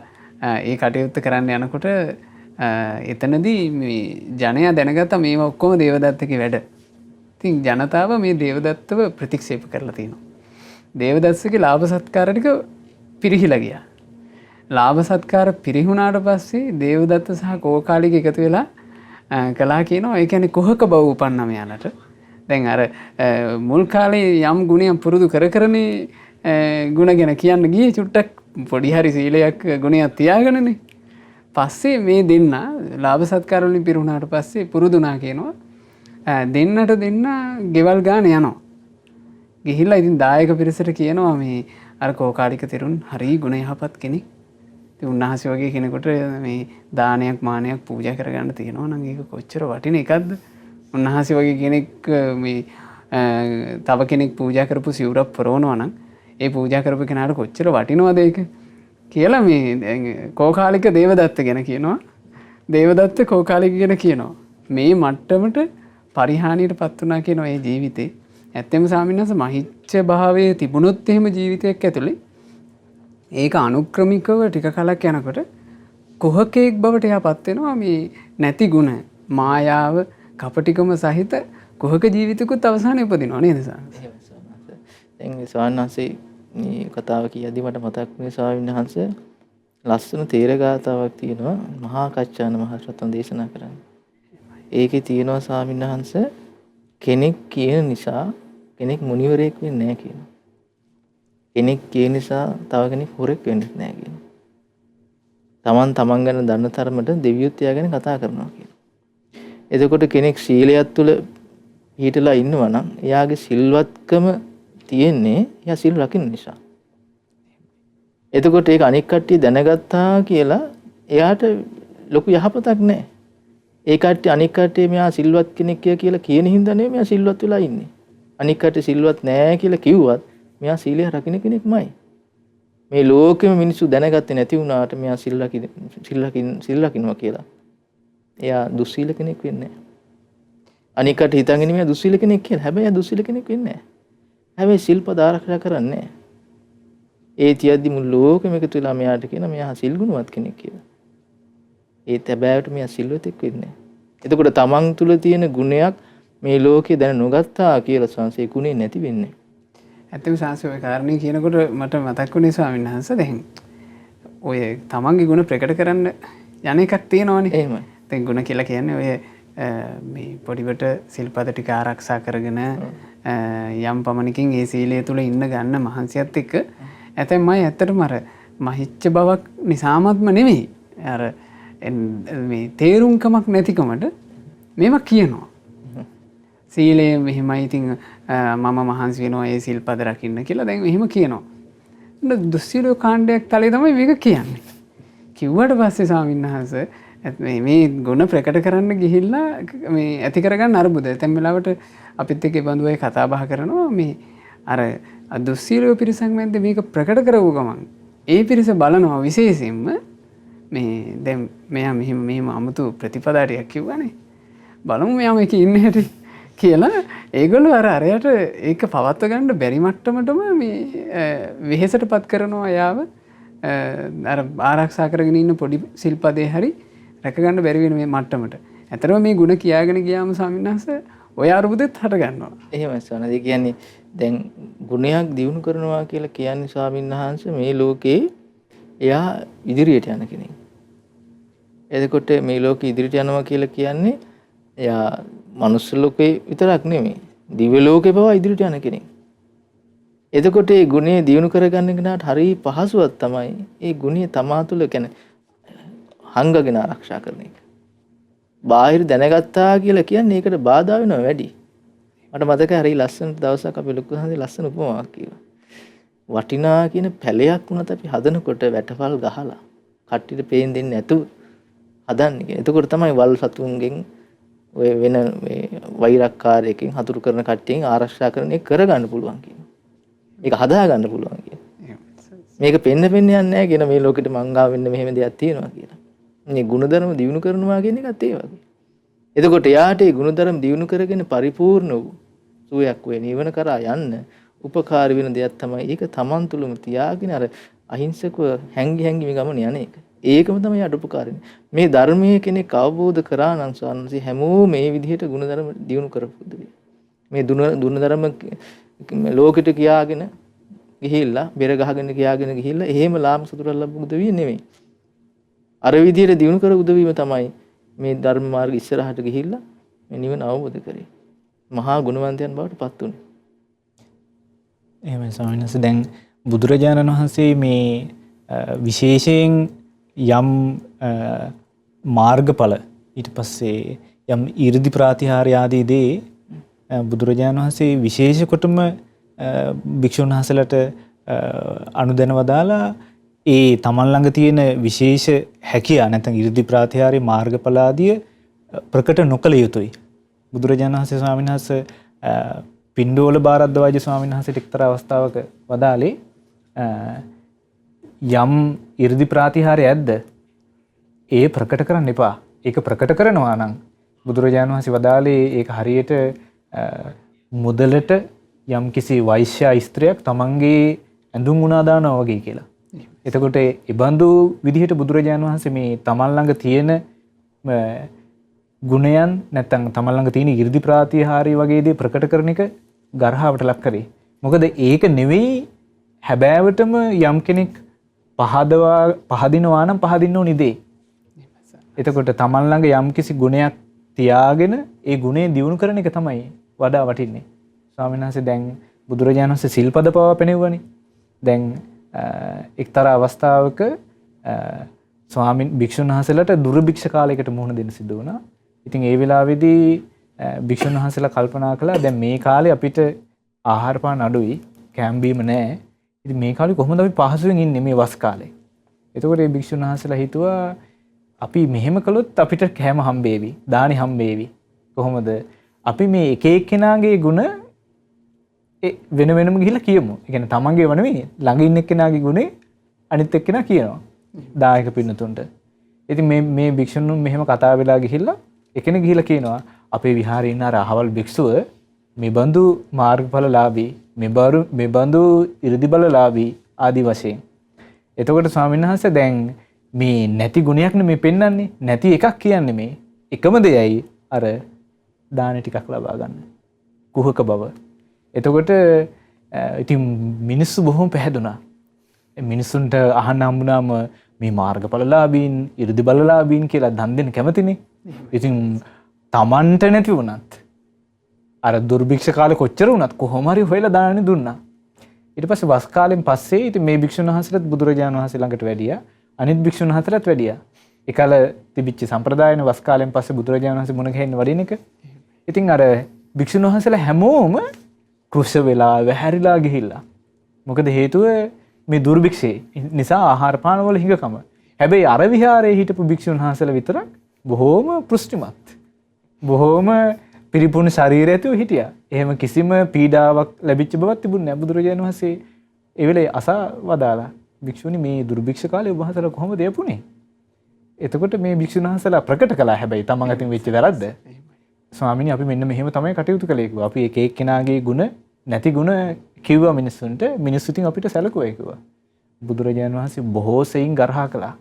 ඒ කටයුත්ත කරන්න යනකොට එතනදී මේ ජනයා දැනගත්තා මේවා ඔක්කොම දේවදත්තගේ වැඩ. ඉතින් ජනතාව මේ දේවදත්තව ප්‍රතික්ෂේප කරලා තියෙනවා. දේවදත්තගේ ලාභ සත්කාර ටික පිරිහිලා ගියා. ලාභ සත්කාර පිරිහුණාට පස්සේ දේවදත්ත සහ කෝකාලික එකතු වෙලා කළා කියනවා. ඒ කියන්නේ කුහක බව උපන්නා මෙයාලට. දැන් අර මුල් කාලේ යම් ගුණයක් පුරුදු කරනේ ගුණ ගැන කියන්න ගියේ චුට්ටක් පොඩි හරි සීලයක් ගුණයක් තියාගෙනනේ. පස්සේ මේ දෙන්න ලාභ සත්කාර වලින් පිරුණාට පස්සේ පුරුදුනා කියනවා. දෙන්නට දෙන්න ගෙවල් ගාන යනවා. ගිහිල්ලා ඉතින් දායක පිරිසට කියනවා මේ අර කෝකාලික තෙරුන් හරි ගුණ යහපත් කෙනෙක්. ඉතින් උන්වහන්සේ වගේ කෙනෙකුට මේ දානයක් මානයක් පූජා කරගන්න තියෙනවා නම් ඒක කොච්චර වටින එකක්ද? උන්වහන්සේ වගේ කෙනෙක් මේ තව කෙනෙක් පූජා කරපු සිවුරක් පොරවනවා නම් ඒ පූජා කරපු කෙනාට කොච්චර වටිනවද ඒක කියලා මේ කෝකාලික දේවදත්ත ගැන කියනවා. දේවදත්ත කෝකාලික ගැන කියනවා. මේ මට්ටමට පරිහානියට පත් වුණා කියනවා ඒ ජීවිතේ. ඇත්තම ස්වාමීන් වහන්සේ මහිච්ඡ භාවයේ තිබුණොත් එහෙම ජීවිතයක් ඇතුලේ ඒක අනුක්‍රමිකව ටික කලක් යනකොට කුහකෙක් බවට එයාපත් වෙනවා. මේ නැති ගුණ මායාව කපටිකම සහිත කුහක ජීවිතකුත් අවසානයේ උපදිනවා නේද ස්වාමීන් වහන්සේ?
දැන් මේ ස්වාමීන් වහන්සේ මේ කතාව කියද්දි මට මතක් වුණේ ස්වාමීන් වහන්සේ ලස්සන තේරගාතාවක් තියෙනවා මහා කච්චාන මහ රහතන් දේශනා කරන්නේ. ඒකේ තියෙනවා ස්වාමීන් වහන්සේ කෙනෙක් කියන නිසා කෙනෙක් මුනිවරයෙක් වෙන්නේ නැහැ කියනවා. කෙනෙක් කියන නිසා තව කෙනෙක් හොරෙක් වෙන්නේ නැහැ කියනවා. තමන් ගැන දන්න තරමට දෙවියොත් එයා ගැන කතා කරනවා කියනවා. එතකොට කෙනෙක් සීලයක් තුළ හිටලා ඉන්නවා නම් එයාගේ සිල්වත්කම තියෙන්නේ එයා සිල් රකින්න නිසා. එතකොට ඒක අනික් කට්ටිය දැනගත්තා කියලා එයාට ලොකු යහපතක් නැහැ. ඒ කට්ටිය අනික් කට්ටිය මෙයා සිල්වත් කෙනෙක් කියලා කියන හින්දා නෙමෙයි මෙයා සිල්වත් වෙලා ඉන්නේ. අනික් කට්ටිය සිල්වත් නැහැ කියලා කිව්වත් මෙයා සීලය රකින්න කෙනෙක්මයි. මේ ලෝකෙම මිනිස්සු දැනගත්තේ නැති වුණාට මෙයා සිල් රකින්නවා කියලා. එයා දුස්සීල කෙනෙක් වෙන්නේ නැහැ. අනික් කට්ටිය හිතන්නේ මෙයා දුස්සීල කෙනෙක් කියලා. හැබැයි එයා දුස්සීල කෙනෙක් වෙන්නේ නැහැ. හැබැයි සිල්පද ආරක්ෂා කරන්නේ නැහැ. ඒ තියද්දි මුළු ලෝකෙම එකතු වෙලා මෙයාට කියන මෙයා සිල් ගුණවත් කෙනෙක් කියලා. ඒ තැබෑවට මෙයා සිල්වතෙක් වෙන්නේ නැහැ. එතකොට තමන් තුල තියෙන ගුණයක් මේ ලෝකේ දැන නොගත්තා කියලා සංසේ ගුණේ නැති වෙන්නේ.
ඇත්තම සංසේ ඔය කාරණේ කියනකොට මට මතක් වුණේ ස්වාමීන් වහන්සේ දැන් ඔය තමන්ගේ ගුණ ප්‍රකට කරන්න යන එකක් තියෙනවනේ.
එහෙමයි.
දැන් ගුණ කියලා කියන්නේ ඔය මේ පොඩිවට සිල්පද ටික ආරක්ෂා කරගෙන යම් පමණකින් ඒ සීලය තුල ඉන්න ගන්න මහන්සියත් එක්ක ඇතැම් අය ඇත්තටම අර මහිච්ච බවක් නිසාමත්ම නෙමෙයි. අර මේ තේරුම්කමක් නැතිකමට මේවා කියනවා. සීලය මෙහෙමයි ඉතින් මම මහන්සි වෙනවා ඒ සිල්පද රකින්න කියලා දැන් මෙහෙම කියනවා. දුස්සීල කාණ්ඩයක් තලේ තමයි මේක කියන්නේ. කිව්වට පස්සේ ස්වාමීන් වහන්සේ මේ ගුණ ප්‍රකට කරන්න ගිහිල්ලා මේ ඇති කරගන්න අරුබුද. දැන් වෙලාවට අපිත් එක්ක බඳු අය කතා බහ කරනවා මේ අර දුස්සීල පිරිසක් මැද්දේ මේක ප්‍රකට කරවු ගමන් ඒ පිරිස බලනවා විශේෂයෙන්ම මේ දැන් මෙයා මෙහෙම අමුතු ප්‍රතිපදාටියක් කිව්වනේ. බලමු මෙයා මේක ඉන්නේ හැටි කියලා ඒගොල්ලෝ අරයට ඒක පවත්ව ගන්න බැරි මට්ටමටම මේ වෙහෙසටපත් කරනවා යාව අර ආරක්ෂා කරගෙන ඉන්න පොඩි සිල්පදේ හරි රැක ගන්න බැරි වෙන මේ මට්ටමට. ඇත්තටම මේ ಗುಣ කියාගෙන ගියාම ස්වාමීන් වහන්සේ ඔය අරුබුදෙත් හට ගන්නවා.
එහෙමයි ස්වාමීන් වහන්සේ. කියන්නේ දැන් ගුණයක් දියුණු කරනවා කියලා කියන්නේ ස්වාමීන් වහන්සේ මේ ලෝකේ එයා ඉදිරියට යන කෙනෙක්. එතකොට මේ ලෝකෙ ඉදිරියට යනවා කියලා කියන්නේ එයා මනුස්ස ලෝකේ විතරක් නෙමෙයි දිව්‍ය ලෝකේ පවා ඉදිරියට යන කෙනෙක්. එතකොට මේ ගුණය දියුණු කරගන්න කෙනාට හරිය පහසුවක් තමයි මේ ගුණය තමා තුළ කියන්නේ හංගගෙන ආරක්ෂා කරන එක. බාහිර දැනගත්තා කියලා කියන්නේ ඒකට බාධා වෙනවා වැඩි. මට මතකයි හරිය ලස්සන දවසක් අපි ලොකු හන්දේ ලස්සන උපමාවක් කිව්වා. වටිනා කියන පැලයක් වුණත් අපි හදනකොට වැටවල් ගහලා කට්ටියට පේන් දෙන්නේ නැතුව හදන්නේ. එතකොට තමයි වල් සතුන්ගෙන් ඔය වෙන මේ වෛරක්කාරයකින් හතුරු කරන කට්ටියෙන් ආරක්ෂා කරන එක කරගන්න පුළුවන් කියනවා. මේක හදා ගන්න පුළුවන් කියනවා. මේක පෙන්න යන්නේ නැහැ කියන මේ ලෝකෙට මංගා වෙන්න මෙහෙම දෙයක් තියෙනවා කියලා. මේ ಗುಣධර්ම දියුණු කරනවා කියන එකත් ඒ වගේ. එතකොට යාට ඒ ಗುಣධර්ම දියුණු කරගෙන පරිපූර්ණ වූ සුවයක් වේ නිවන කරා යන්න උපකාරී වෙන දෙයක් තමයි ඒක තමන් තුළම තියාගෙන අර අහිංසකව හැංගි මේ ගමන යන එක. ඒකම තමයි අඩුපකාරනේ. මේ ධර්මයේ කෙනෙක් අවබෝධ කරා නම් ස්වාමීන් හැමෝම මේ විදිහට ಗುಣධර්ම දියුණු කරපොද්ද මේ දුනධර්ම ලෝකෙට කියාගෙන ගිහිල්ලා බෙර ගහගෙන කියාගෙන ගිහිල්ලා එහෙම ලාම සතුටක් ලැබු උදවිය නෙමෙයි. අර විදිහට දියුණු කර උදවීම තමයි මේ ධර්ම මාර්ග ඉස්සරහට ගිහිල්ලා මේ නිවන අවබෝධ කරේ. මහා ගුණවන්තයන් බවට පත් වුණේ.
එහෙමයි ස්වාමීන් වහන්සේ. දැන් බුදුරජාණන් වහන්සේ මේ විශේෂයෙන් යම් මාර්ගඵල ඊට පස්සේ යම් 이르දි ප්‍රාතිහාර්ය ආදී දේ බුදුරජාණන් වහන්සේ විශේෂ කොටම භික්ෂුන් වහන්සේලාට අනුදැනව දාලා ඒ තමන් ළඟ තියෙන විශේෂ හැකියාව නැත්නම් 이르දි ප්‍රාතිහාර්ය මාර්ගඵල ආදී ප්‍රකට නොකළ යුතුයි. බුදුරජාණන් වහන්සේ ස්වාමීන් වහන්සේ පින්ඩෝල භාරද්වාජ ස්වාමීන් වහන්සේට එක්තරා අවස්ථාවක වදාළේ යම් 이르දි ප්‍රාතිහාර්ය ඇද්ද ඒ ප්‍රකට කරන්න එපා. ඒක ප්‍රකට කරනවා නම් බුදුරජාණන් වහන්සේ වදාළේ ඒක හරියට මුදලට යම් කිසි වෛශ්‍ය ස්ත්‍රියක් තමන්ගේ ඇඳුම් උනා දානවා වගේ කියලා. එතකොට ඒ බඳු විදිහට බුදුරජාණන් වහන්සේ මේ තමන් ළඟ තියෙන ගුණයන් නැත්නම් තමන් ළඟ තියෙන 이르දි ප්‍රාතිහාර්ය වගේ දේ ප්‍රකට කරන එක ගර්හාවට ලක් කරේ. මොකද ඒක නෙවෙයි හැබෑවටම යම් කෙනෙක් පහදිනවා නම් පහදින්න ඕනි දේ. එතකොට තමන් ළඟ යම් කිසි ගුණයක් තියාගෙන ඒ ගුණය දියුණු කරන එක තමයි වඩා වටින්නේ. ස්වාමීන් වහන්සේ දැන් බුදුරජාණන් වහන්සේ සිල්පද පවා පෙනෙවුවනේ. දැන් එක්තරා අවස්ථාවක භික්ෂුන් වහන්සේලාට දුර්භික්ෂ කාලයකට මුහුණ දෙන්න සිදු වුණා. ඉතින් ඒ වෙලාවේදී භික්ෂුන් වහන්සේලා කල්පනා කළා දැන් මේ කාලේ අපිට ආහාර පාන අඩුයි, කැම් බීම නැහැ. ඉතින් මේ කාලේ කොහොමද අපි පහසුවෙන් ඉන්නේ මේ වස් කාලේ? එතකොට මේ භික්ෂුන් වහන්සේලා හිතුවා අපි මෙහෙම කළොත් අපිට කැම හම්බේවි, දානි හම්බේවි. කොහොමද? අපි මේ එක එක්කෙනාගේ ಗುಣ වෙන වෙනම ගිහිල්ලා කියමු. ඒ කියන්නේ තමන්ගේව නෙවෙයි ළඟ ඉන්න එක්කෙනාගේ ගුණේ අනිත් එක්කෙනා කියනවා. දායක පින්නතුන්ට. ඉතින් මේ භික්ෂුන් මෙහෙම කතා වෙලා ගිහිල්ලා එකෙනෙක් ගිහිල්ලා කියනවා අපේ විහාරේ ඉන්න අර අහවල් භික්ෂුව මේ බඳු මාර්ගඵලලාභී, මේ බඳු 이르දි බලලාභී ආදි වශයෙන්. එතකොට ස්වාමීන් වහන්සේ දැන් මේ නැති ගුණයක් නෙමෙයි පෙන්වන්නේ. නැති එකක් කියන්නේ මේ එකම දෙයයි අර දාන ටිකක් ලබා ගන්න. කුහක බව. එතකොට ඉතින් මිනිස්සු බොහොම පැහැදුනා. මිනිස්සුන්ට අහන්න හම්බුනාම මේ මාර්ගඵලලාභීන්, 이르දි බලලාභීන් කියලා දන් දෙන්න කැමතිනේ. ඉතින් Tamanට නැති වුණත් අර දුර්භික්ෂ කාලේ කොච්චර වුණත් කොහොම හරි හොයලා දාන්නේ දුන්නා. ඊට පස්සේ වස් කාලෙන් පස්සේ ඉතින් මේ භික්ෂුන් වහන්සේලාත් බුදුරජාණන් වහන්සේ ළඟට වැඩියා. අනිත් භික්ෂුන් වහන්සේලාත් වැඩියා. ඒකල තිබිච්ච සම්ප්‍රදායන වස් කාලෙන් පස්සේ බුදුරජාණන් වහන්සේ මුණ ගැහෙන්න වඩින එක. ඉතින් අර භික්ෂුන් වහන්සේලා හැමෝම කෘෂ වෙලා වැහැරිලා ගිහිල්ලා. මොකද හේතුව මේ දුර්භික්ෂේ නිසා ආහාර පාන වල හිඟකම. හැබැයි අර විහාරයේ හිටපු භික්ෂුන් වහන්සේලා විතරක් බොහෝම පෘෂ්ටිමත්. බොහෝම පිරිපුන් ශරීරය ඇතුව හිටියා. එහෙම කිසිම පීඩාවක් ලැබිච්ච බවක් තිබුණේ නැහැ. බුදුරජාණන් වහන්සේ ඒ වෙලේ අසා වදාලා භික්ෂුනි මේ දුර්භික්ෂ කාලේ ඔබ වහන්සේලා කොහොමද යපුනේ? එතකොට මේ භික්ෂුන් වහන්සේලා ප්‍රකට කළා හැබැයි තමන් අතින් වෙච්ච වැරද්ද. ස්වාමීනි අපි මෙන්න මෙහෙම තමයි කටයුතු කළේ කිව්වා. අපි එක එක්කෙනාගේ ಗುಣ නැති ಗುಣ කිව්වා මිනිස්සුන්ට. මිනිස්සු ඉතින් අපිට සැලකුවා කිව්වා. බුදුරජාණන් වහන්සේ බොහෝ සෙයින් ගර්හා කළා.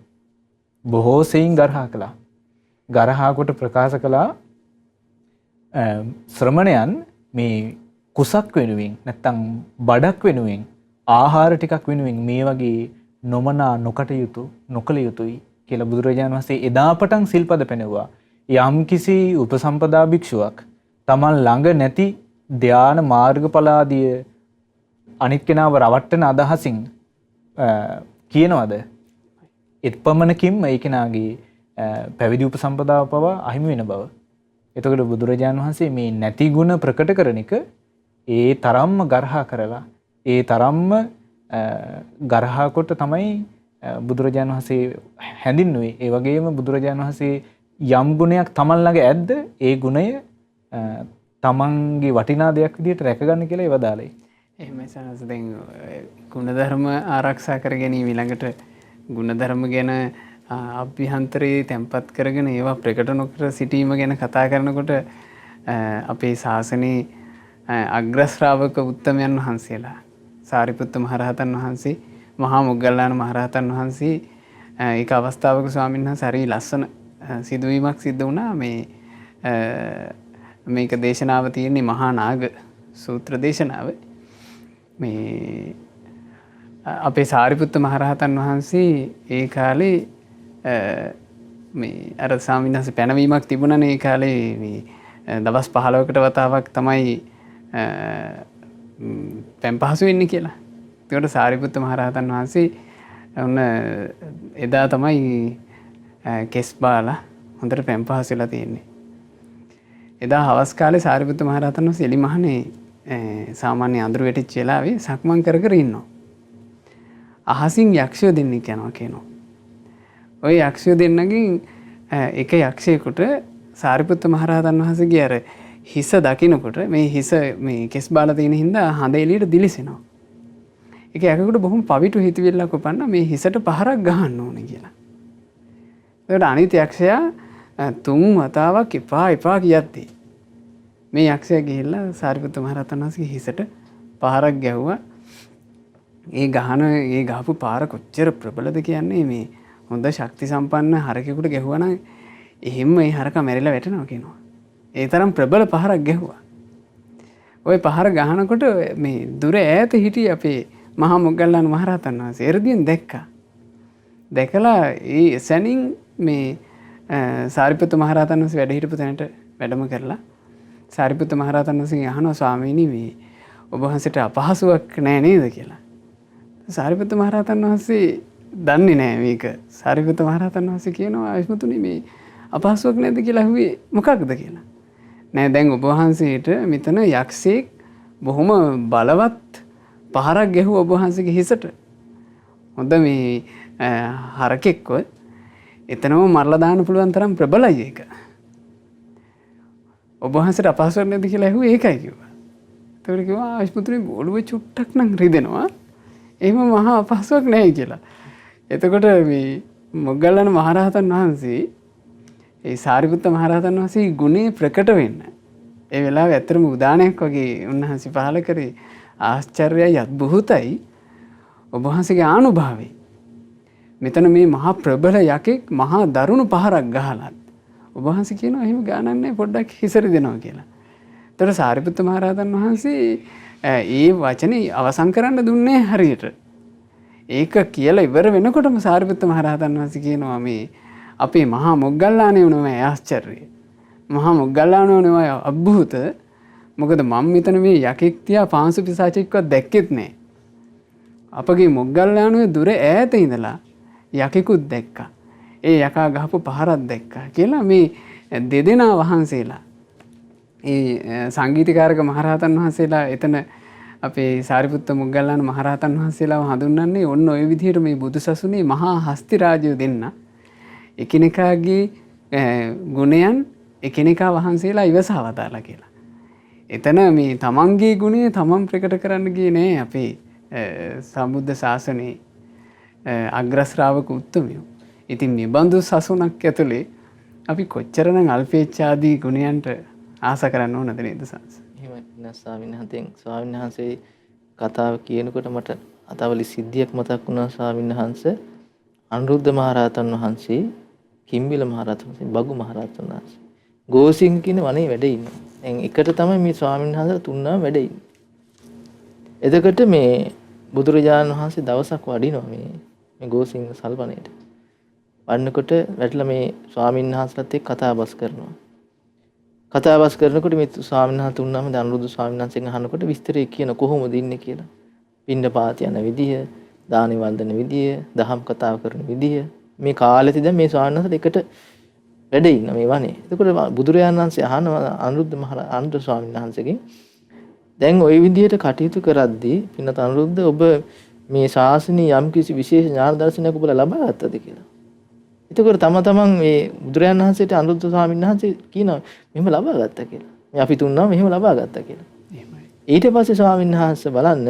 බොහෝ සෙයින් ගර්හා කළා. ගර්හා කොට ප්‍රකාශ කළා ශ්‍රමණයන් මේ කුසක් වෙනුවෙන් නැත්තම් බඩක් වෙනුවෙන් ආහාර ටිකක් වෙනුවෙන් මේ වගේ නොමනා නොකටයුතු නොකළ යුතුයි කියලා බුදුරජාණන් වහන්සේ එදා පටන් සිල්පද පෙන්වුවා. යම් කිසි උපසම්පදා භික්ෂුවක් තමන් ළඟ නැති ධාන මාර්ගඵලාදිය අනිත් කෙනාව රවට්ටන අදහසින් කියනවද එපමණකින්ම ඒ කෙනාගේ පැවිදි උපසම්පදාව පවා අහිමි වෙන බව. එතකොට බුදුරජාණන් වහන්සේ මේ නැති ಗುಣ ප්‍රකට කරන එක ඒ තරම්ම ගර්හා කරලා ඒ තරම්ම ගරහා කොට තමයි බුදුරජාණන් වහන්සේ හැඳින්නුවේ. ඒ වගේම බුදුරජාණන් වහන්සේ යම් ගුණයක් තමන් ළඟ ඇද්ද ඒ ගුණය තමන්ගේ වටිනා දෙයක් විදිහට රැකගන්න කියලා ඒවදාලේ.
එහෙමයි සනස. දැන් ගුණධර්ම ආරක්ෂා කර ගැනීම ඊළඟට ගුණධර්ම ගැන අභ්‍යන්තරයේ තැන්පත් කරගෙන ඒවා ප්‍රකට නොකර සිටීම ගැන කතා කරනකොට අපේ ශාසනයේ අග්‍ර ශ්‍රාවක උත්තමයන් වහන්සේලා සාරිපුත්ත මහරහතන් වහන්සේ, මහා මොග්ගල්ලාන මහරහතන් වහන්සේ ඒක අවස්ථාවක ස්වාමීන් වහන්සේ හරි ලස්සන සිදුවීමක් සිද්ධ වුණා. මේක දේශනාව තියෙන්නේ මහා නාග සූත්‍ර දේශනාව. මේ අපේ සාරිපුත්ත මහරහතන් වහන්සේ ඒ කාලේ මේ අර ස්වාමීන් වහන්සේ පැනවීමක් තිබුණනේ. ඒ කාලේ මේ දවස් 15කට වතාවක් තමයි පැන් පහසු වෙන්නේ කියලා. ඒකට සාරිපුත්ත මහරහතන් වහන්සේ ඔන්න එදා තමයි කෙස් බාලා හොඳට පැන් පහසු වෙලා තියෙන්නේ. එදා හවස් කාලේ සාරිපුත්ත මහරහතන් වහන්සේ එලිමහනේ සාමාන්‍ය අඳුර වැටිච්ච වෙලාවේ සක්මන් කර කර ඉන්නවා. අහසින් යක්ෂයෝ දෙන්නෙක් යනවා කියනවා. ওই යක්ෂයෝ දෙන්නගෙන් එක යක්ෂයෙකුට සාරිපුත්ත මහරහතන් වහන්සේගේ අර හිස දකින්නකොට මේ හිස මේ කෙස් බාලා තියෙන හින්දා හඳ එළියට දිලිසෙනවා. ඒක යකෙකුට බොහොම පවිතු හිතවිල්ලක් උපන්න මේ හිසට පහරක් ගහන්න ඕනේ කියලා. ඒකට අනිත් යක්ෂයා 3 වතාවක් එපා කියද්දී මේ යක්ෂයා ගිහිල්ලා සාරිපුත්ත මහරහතන් වහන්සේගේ හිසට පහරක් ගැහුවා. ඒ ගහපු පාර කොච්චර ප්‍රබලද කියන්නේ මේ හොඳ ශක්ති සම්පන්න හරකෙකුට ගැහුවා නම් එහෙම ඒ හරකා මැරිලා වැටෙනවා කියනවා. ඒ තරම් ප්‍රබල පහරක් ගැහුවා. ওই පහර ගහනකොට මේ දුර ඈත හිටියේ අපේ මහා මොග්ගල්ලාන මහරහතන් වහන්සේ එරදියෙන් දැක්කා. දැකලා ඒ සැනින් මේ සාරිපුත්ත මහරහතන් වහන්සේ වැඩ හිටපු තැනට වැඩම කරලා සාරිපුත්ත මහරහතන් වහන්සේගෙන් අහනවා ස්වාමීනි මේ ඔබ වහන්සේට අපහසුයක් නෑ නේද කියලා. සාරිපුත්ත මහරහතන් වහන්සේ දන්නේ නෑ මේක. සාරිපුත්ත මහරහතන් වහන්සේ කියනවා ආයුෂ්මතුනි මේ අපහසුවක් නැද්ද කියලා අහුවේ මොකක්ද කියලා. නෑ දැන් ඔබ වහන්සේට මෙතන යක්ෂයෙක් බොහොම බලවත් පහරක් ගැහුවා ඔබ වහන්සේගේ හිසට. හොඳ මේ හරකෙක්ව එතනම මරලා දාන්න පුළුවන් තරම් ප්‍රබලයි ඒක. ඔබ වහන්සේට අපහසුවක් නැද්ද කියලා අහුවේ ඒකයි කිව්වා. ඒතකොට කිව්වා ආයුෂ්මතුනි ඔළුවේ චුට්ටක් නම් රිදෙනවා. එහෙම මහා අපහසුවක් නැහැ කියලා. එතකොට මේ මොග්ගල්ලාන මහරහතන් වහන්සේ ඒ සාරිපුත්ත මහරහතන් වහන්සේ ගුණේ ප්‍රකට වෙන්න ඒ වෙලාවේ ඇත්තටම උදානයක් වගේ උන්වහන්සේ පහල කරේ ආශ්චර්යයි අద్භූතයි ඔබ වහන්සේගේ ආනුභාවය. මෙතන මේ මහා ප්‍රබල යකෙක් මහා දරුණු පහරක් ගහලත් ඔබ වහන්සේ කියනවා එහෙම ගානක් නැහැ පොඩ්ඩක් හිසරි දෙනවා කියලා. ඒතර සාරිපුත්ත මහරහතන් වහන්සේ ඒ වචනේ අවසන් කරන්න දුන්නේ හරියට. ඒක කියලා ඉවර වෙනකොටම සාරිපුත්ත මහරහතන් වහන්සේ කියනවා මේ අපේ මහා මොග්ගල්ලානේ වුණා ආශ්චර්යය. මහා මොග්ගල්ලානේ වුණා අద్භූත. මොකද මම මෙතන මේ යකෙක් තියා පාංශු පිසාචෙක්වත් දැක්කෙත් නෑ. අපගේ මොග්ගල්ලානේ දුර ඈත ඉඳලා යකෙකුත් දැක්කා. ඒ යකා ගහපු පහරක් දැක්කා කියලා මේ දෙදෙනා වහන්සේලා ඒ සංගීතකාරක මහරහතන් වහන්සේලා එතන අපේ සාරිපුත්ත මොග්ගල්ලාන මහරහතන් වහන්සේලාව හඳුන්වන්නේ ඔන්න ඔය විදිහට මේ බුදුසසුනේ මහා හස්ති රාජයෝ දෙන්න එකිනෙකාගේ ගුණයන් එකිනෙකා වහන්සේලා ඉවසා වදාලා කියලා. එතන මේ තමන්ගේ ගුණය තමන් ප්‍රකට කරන්න ගියේ නෑ අපේ සම්බුද්ධ ශාසනයේ අග්‍ර ශ්‍රාවක උත්තමයෝ. ඉතින් මේ බඳු සසුනක් ඇතුලේ අපි කොච්චරනම් අල්පේච්ඡාදී ගුණයන්ට ආස කරන්න ඕනද නේද සංස?
එහෙමයි නෑ ස්වාමීන් වහන්සේ කතාව කියනකොට මට අතවලි සිද්ධියක් මතක් වුණා ස්වාමීන් වහන්සේ. අනුරුද්ධ මහරහතන් වහන්සේ, කිම්බිල මහරහතන් වහන්සේ, බගු මහරහතන් වහන්සේ ගෝසිංහ කියන වනේ වැඩ ඉන්නවා. දැන් එකට තමයි මේ ස්වාමීන් වහන්සේලා තුන්නා වැඩ ඉන්නේ. එතකොට මේ බුදුරජාණන් වහන්සේ දවසක් වඩිනවා මේ ගෝසිංහ සල්වනේට. වඩනකොට වැටලා මේ ස්වාමීන් වහන්සේලාත් එක්ක කතා බස් කරනවා. කතා බස් කරනකොට මේ ස්වාමීන් වහන්සේ තුන්නාම අනුරුද්ධ ස්වාමීන් වහන්සේගෙන් අහනකොට විස්තරය කියන කොහොමද ඉන්නේ කියලා. පින්න පාත යන විදිය, දානි වන්දන විදිය, දහම් කතාව කරන විදිය මේ කාලෙදි දැන් මේ ස්වාමීන් වහන්සේලා එකට වැඩ ඉන්න මේ වනේ. එතකොට බුදුරජාණන් වහන්සේ අහනවා අනුරුද්ධ ස්වාමීන් වහන්සේගෙන් දැන් ওই විදිහට කටයුතු කරද්දී පින්නත අනුරුද්ධ ඔබ මේ ශාසනයේ යම් කිසි විශේෂ ඥාන දර්ශනයක් ඔබලා ලබා ගත්තද කියලා. එතකොට තමන් මේ බුදුරයන් වහන්සේට අනුරුද්ධ ස්වාමීන් වහන්සේ කියනවා මෙහෙම ලබා ගත්තා කියලා. මේ අපි තුන්නා මෙහෙම ලබා ගත්තා කියලා.
එහෙමයි.
ඊට පස්සේ ස්වාමීන් වහන්සේ බලන්න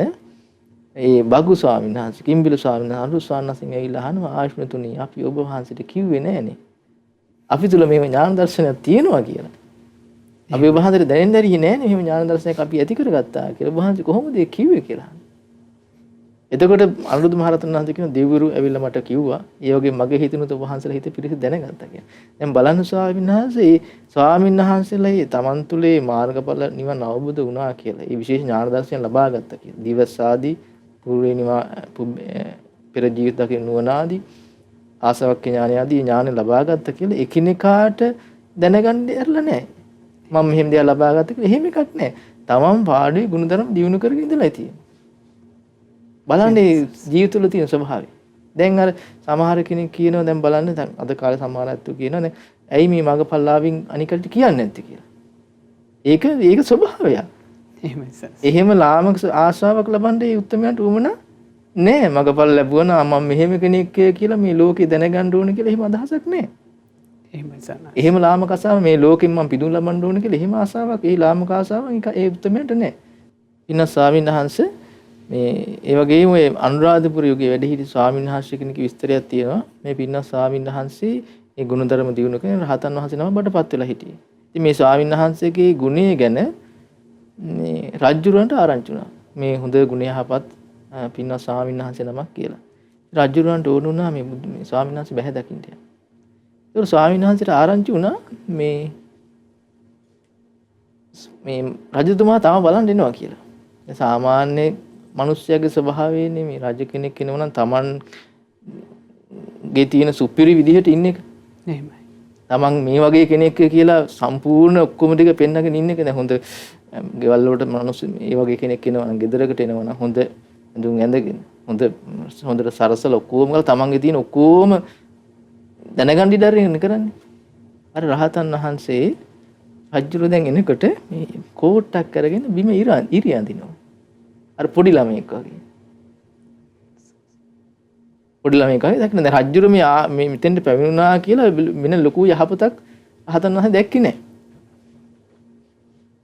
ඒ බගු ස්වාමීන් වහන්සේ කිම්බිලු ස්වාමීන් වහන්සේ අනුරුද්ධ ස්වාමීන් වහන්සේ ඇවිල්ලා අහනවා ආයුෂ්මතුනි අපි ඔබ වහන්සේට කිව්වේ නෑනේ. අපි තුල මේ ඥාන දර්ශනයක් තියෙනවා කියලා. අපි ඔබ වහන්සේට දැනෙන්න දැරියේ නෑනේ මෙහෙම ඥාන දර්ශනයක් අපි ඇති කරගත්තා කියලා. ඔබ වහන්සේ කොහොමද ඒ කිව්වේ කියලා. එතකොට අනුරුද්ධ මහරහතන් වහන්සේ කියන දෙවිවරු ඇවිල්ලා මට කිව්වා ඒ වගේ මගේ හිතෙනුත් ඔබ වහන්සේලා හිත පිරිස දැනගත්තා කියලා. දැන් බලන්න ස්වාමීන් වහන්සේ ස්වාමීන් වහන්සේලා මේ තමන් තුලේ මාර්ගඵල නිවන අවබෝධ වුණා කියලා. ඒ විශේෂ ඥාන දර්ශනය ලබා ගත්තා කියලා. දිවසාදී පූර්වේ නිවා පෙර ජීවිත දකින නුවණ ආදී ආසවක්ඛ ඥාන ආදී ඥාන ලබා ගත්තා කියලා එකිනෙකාට දැනගන්න ඇරලා නැහැ. මම මෙහෙම දෙයක් ලබා ගත්තා කියලා එහෙම එකක් නැහැ. තමන් පාඩුවේ ගුණධර්ම දියුණු කරගෙන ඉඳලා තියෙනවා. බලන්න ජීවිත තුළ තියෙන ස්වභාවය. දැන් අර සමහර කෙනෙක් කියනවා දැන් බලන්න දැන් අද කාලේ සමහර අයත් කියනවා දැන් ඇයි මේ මගපල්ලාවින් අනිකට කියන්නේ නැත්තේ කියලා. ඒක ස්වභාවයක්.
එහෙමයි සර්.
එහෙම ලාමක ආශාවක් ලබන්න ඒ උත්තරමයන්ට උවමන නෑ. මගපල් ලැබුවා නම් මම මෙහෙම කෙනෙක් කියලා මේ ලෝකේ දැනගන්න ඕන කියලා එහෙම අදහසක් නෑ.
එහෙමයි සර්.
එහෙම ලාමක ආශාව මේ ලෝකෙන් මම පිදුම් ලබන්න ඕන කියලා එහෙම ආශාවක් ඒ ලාමක ආශාවක් ඒ උත්තරමයන්ට නෑ. ඉන්න ස්වාමීන් වහන්සේ මේ ඒ වගේම ඔය අනුරාධපුර යුගයේ වැඩ හිටි ස්වාමීන් වහන්සේ කෙනෙක් විස්තරයක් තියෙනවා. මේ පින්නස් ස්වාමීන් වහන්සේ ඒ ගුණධර්ම දිනු කරන රහතන් වහන්සේ නම බඩපත් වෙලා හිටියේ. ඉතින් මේ ස්වාමීන් වහන්සේගේ ගුණය ගැන මේ රජුරන්ට ආරංචි වුණා. මේ හොඳ ගුණය යහපත් පින්නස් ස්වාමීන් වහන්සේ නමක් කියලා. රජුරන්ට ඕන වුණා මේ ස්වාමීන් වහන්සේ බැහැ දකින්න. ඒක ස්වාමීන් වහන්සේට ආරංචි වුණා මේ රජතුමා තාම බලන් ඉන්නවා කියලා. සාමාන්‍ය මිනිස්යාගේ ස්වභාවයනේ මේ රජ කෙනෙක් කෙනව නම් තමන්ගේ තියෙන සුපිරි විදිහට ඉන්න එක.
එහෙමයි.
තමන් මේ වගේ කෙනෙක් කියලා සම්පූර්ණ ඔක්කොම ටික පෙන්නගෙන ඉන්න එක. දැන් හොඳ ගෙවල් වලට මිනිස්සු මේ වගේ කෙනෙක් එනවා නම් ගෙදරකට එනවා නම් හොඳ ඇඳුම් ඇඳගෙන හොඳට සරසල ඔක්කොම කරලා තමන්ගේ තියෙන ඔක්කොම දැනගන්න ඉඩරින් කරන්නේ. අර රහතන් වහන්සේ රජුර දැන් එනකොට මේ කෝට්ටක් කරගෙන බිම ඉරියන්දිනවා. අර පොඩි ළමෙක් වගේ. පොඩි ළමෙක් වගේ දැක්කම දැන් රජුර මේ මෙතෙන්ට පැමිණුණා කියලා වෙන ලොකු යහපතක් රහතන් වහන්සේ දැක්කේ නැහැ.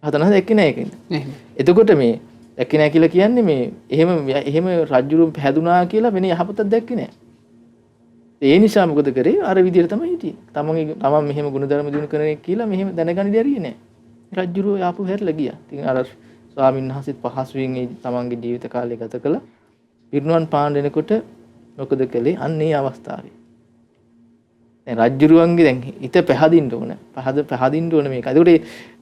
රහතන් වහන්සේ දැක්කේ නැහැ ඒකෙන්. එතකොට මේ දැක්කේ නැහැ කියලා කියන්නේ මේ එහෙම රජුර හැදුනා කියලා වෙන යහපතක් දැක්කේ නැහැ. ඒ නිසා මොකද කරේ? අර විදිහට තමයි හිටියේ. තමන් මෙහෙම ගුණධර්ම දිනු කරන එක කියලා මෙහෙම දැනගන්න දෙරියේ නැහැ. රජුරෝ ආපහු හැරලා ගියා. ඉතින් අර ස්වාමීන් වහන්සේත් පහසුවෙන් ඒ තමන්ගේ ජීවිත කාලය ගත කළා. පිරිනුවන් පාන දෙනකොට මොකද කළේ? අන්න ඒ අවස්ථාවේ. දැන් රජුරුවන්ගේ දැන් හිත පහදින්න ඕන. පහදින්න ඕන මේක. ඒකට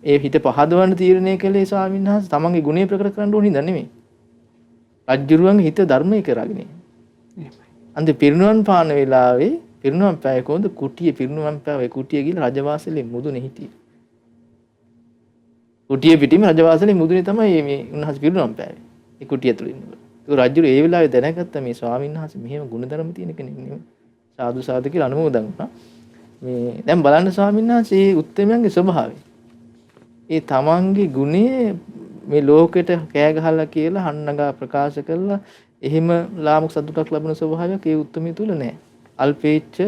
ඒ හිත පහදවන්න තීරණය කළේ ස්වාමීන් වහන්සේ තමන්ගේ ගුණය ප්‍රකට කරන්න ඕන හින්දා නෙමෙයි. රජුරුවන්ගේ හිත ධර්මයේ කරගෙන. අන්ද පිරිනුවන් පාන වෙලාවේ පිරිනුවන් පෑය කොහොමද? කුටියේ පිරිනුවන් පෑවේ කුටිය ගිහලා රජවාසලේ මුදුනේ හිටියේ. කුටිය පිටින්ම රජවාසලේ මුදුනේ තමයි මේ උන්වහන්සේ පිරිනුවම් පෑවේ. ඒ කුටිය ඇතුළේ ඉන්නකොට. ඒක රජුර ඒ වෙලාවේ දැනගත්ත මේ ස්වාමීන් වහන්සේ මෙහෙම ගුණධර්ම තියෙන කෙනෙක් නෙමෙයි. සාදු සාදු කියලා අනුමෝදන් වුණා. මේ දැන් බලන්න ස්වාමීන් වහන්සේ මේ උත්තරමයන්ගේ ස්වභාවය. ඒ තමන්ගේ ගුණය මේ ලෝකෙට කෑ ගහලා කියලා හන්නගා ප්‍රකාශ කළා එහෙම ලාමක සතුටක් ලැබෙන ස්වභාවයක් ඒ උත්තරමිය තුල නැහැ. අල්පේච්ඡ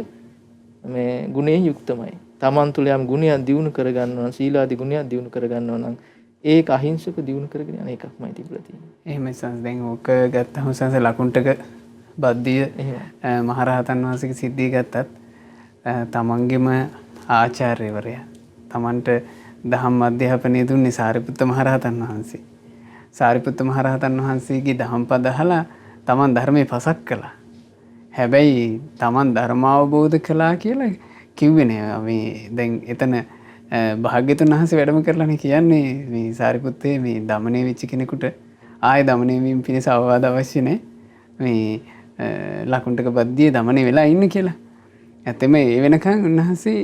මේ ගුණයෙන් යුක්තමයි. තමන් තුළ යම් ගුණයක් දියුණු කරගන්නවා නම් සීලාදී ගුණයක් දියුණු කරගන්නවා නම් ඒක අහිංසක දියුණු කරගෙන යන එකක්මයි තිබුණා තියෙන්නේ.
එහෙමයි සංස්. දැන් ඕක ගත්තම සංස් ලකුණ්ටක බද්දිය මහරහතන් වහන්සේගේ සිද්ධිය ගත්තත් තමන්ගේම ආචාර්යවරයා තමන්ට දහම් අධ්‍යාපනය දුන්නේ සාරිපුත්ත මහරහතන් වහන්සේ. සාරිපුත්ත මහරහතන් වහන්සේගේ දහම් පද අහලා තමන් ධර්මයේ පසක් කළා. හැබැයි තමන් ධර්ම අවබෝධ කළා කියලා කිව්වේ නෑ. මේ දැන් එතන භාග්‍යතුන් වහන්සේ වැඩම කරලානේ කියන්නේ මේ සාරිපුත්තේ මේ දමණය වෙච්ච කෙනෙකුට ආයෙ දමණය වීම පිණිස අවවාද අවශ්‍ය නෑ. මේ ලකුණ්ටක බද්දිය දමණය වෙලා ඉන්න කියලා. ඇත්තම ඒ වෙනකන් උන්වහන්සේ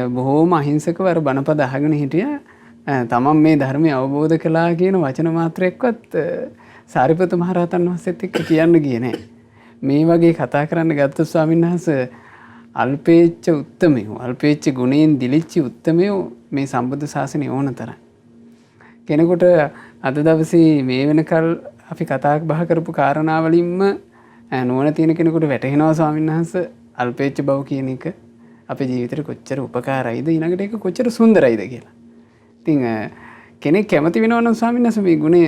බොහෝම අහිංසකව අර බණපද අහගෙන හිටියා. තමන් මේ ධර්මය අවබෝධ කළා කියන වචන මාත්‍රයක්වත් සාරිපුත්ත මහරහතන් වහන්සේත් එක්ක කියන්න ගියේ නෑ. මේ වගේ කතා කරන්න ගත්ත ස්වාමීන් වහන්සේ අල්පේච්ඡ උත්තමයෝ අල්පේච්ඡ ගුණයෙන් දිලිච්ච උත්තමයෝ මේ සම්බුද්ධ ශාසනය ඕන තරම්. කෙනෙකුට අද දවසේ මේ වෙනකල් අපි කතා බහ කරපු කාරණාවලින්ම නුවණ තියෙන කෙනෙකුට වැටහෙනවා ස්වාමීන් වහන්සේ අල්පේච්ඡ බව කියන එක අපේ ජීවිතේට කොච්චර උපකාරයිද ඊළඟට ඒක කොච්චර සුන්දරයිද කියලා. ඉතින් කෙනෙක් කැමති වෙනවා නම් ස්වාමීන් වහන්සේ මේ ගුණය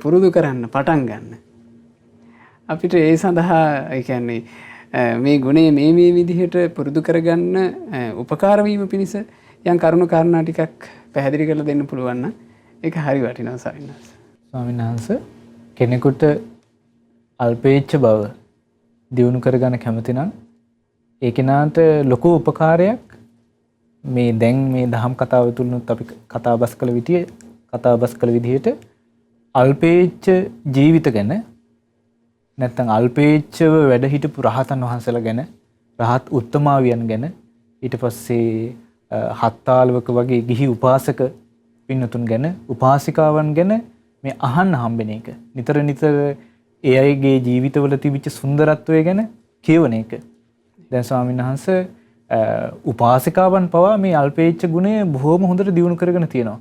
පුරුදු කරන්න පටන් ගන්න. අපිට ඒ සඳහා ඒ කියන්නේ මේ ගුණය මේ විදිහට පුරුදු කරගන්න උපකාර වීම පිණිස යම් කරුණු කාරණා ටිකක් පැහැදිලි කරලා දෙන්න පුළුවන් නම් ඒක හරි වටිනවා ස්වාමීන් වහන්සේ.
ස්වාමීන් වහන්සේ කෙනෙකුට අල්පේච්ඡ බව දියුණු කරගන්න කැමති නම් ඒ කෙනාට ලොකු උපකාරයක් මේ දැන් මේ දහම් කතාව තුලනුත් අපි කතාබස් කළ විදිහට අල්පේච්ඡ ජීවිත ගැන නැත්නම් අල්පේච්ඡව වැඩ හිටපු රහතන් වහන්සේලා ගැන රහත් උත්තමාවියන් ගැන ඊට පස්සේ හත්තාලවක වගේ ගිහි උපාසක පින්නතුන් ගැන උපාසිකාවන් ගැන මේ අහන්න හම්බෙන එක නිතර ඒ අයගේ ජීවිතවල තිබිච්ච සුන්දරත්වය ගැන කියවන එක. දැන් ස්වාමීන් වහන්සේ උපාසිකාවන් පවා මේ අල්පේච්ඡ ගුණය බොහොම හොඳට දියුණු කරගෙන තියෙනවා.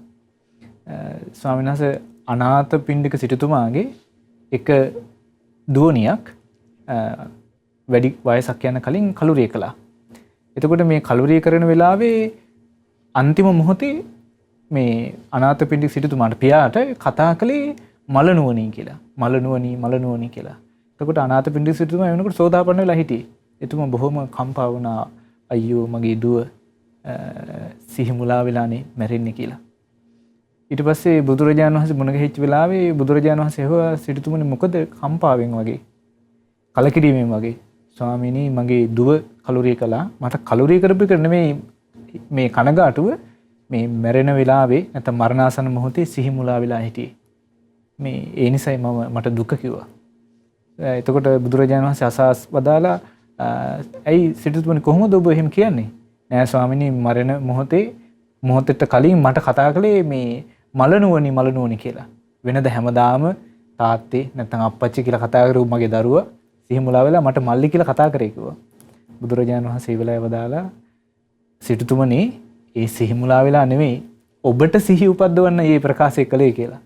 ස්වාමීන් වහන්සේ අනාථපිණ්ඩික සිටුතුමාගේ එක දුවනියක් වැඩි වයසක් යන කලින් කලුරිය කළා. එතකොට මේ කලුරිය කරන වෙලාවේ අන්තිම මොහොතේ මේ අනාථපිණ්ඩික සිටුතුමාට පියාට කතා කළේ මලනුවණී කියලා. මලනුවණී කියලා. එතකොට අනාථපිණ්ඩික සිටුතුමා වෙනකොට සෝදාපන්න වෙලා හිටියේ. එතුමා බොහොම කම්පා වුණා. අයියෝ මගේ දුව සිහි මුලා වෙලානේ මැරෙන්නේ කියලා. ඊට පස්සේ බුදුරජාණන් වහන්සේ මුණ ගැහිච්ච වෙලාවේ බුදුරජාණන් වහන්සේ ඇහුවා සිටුතුමනි මොකද කම්පාවෙන් වගේ කලකිරීමෙන් වගේ ස්වාමීනි මගේ දුව කලුරිය කළා මට කලුරිය කරපු එක නෙමෙයි මේ කනගාටුව මේ මැරෙන වෙලාවේ නැත්නම් මරණාසන්න මොහොතේ සිහි මුලා වෙලා හිටියේ මේ ඒ නිසයි මට දුක කිව්වා. එතකොට බුදුරජාණන් වහන්සේ අසස් වදාලා ඇයි සිටුතුමනි කොහොමද ඔබ එහෙම කියන්නේ? නෑ ස්වාමීනි මරණ මොහොතට කලින් මට කතා කළේ මේ මලනුවණි කියලා. වෙනද හැමදාම තාත්තේ නැත්නම් අප්පච්චි කියලා කතා කරු මගේ දරුවා සිහි මුලා වෙලා මට මල්ලි කියලා කතා කරේ කිව්වා. බුදුරජාණන් වහන්සේ වෙලාව වදාලා සිටුතුමනි ඒ සිහි මුලා වෙලා නෙමෙයි ඔබට සිහි උපද්දවන්න මේ ප්‍රකාශය කළේ කියලා.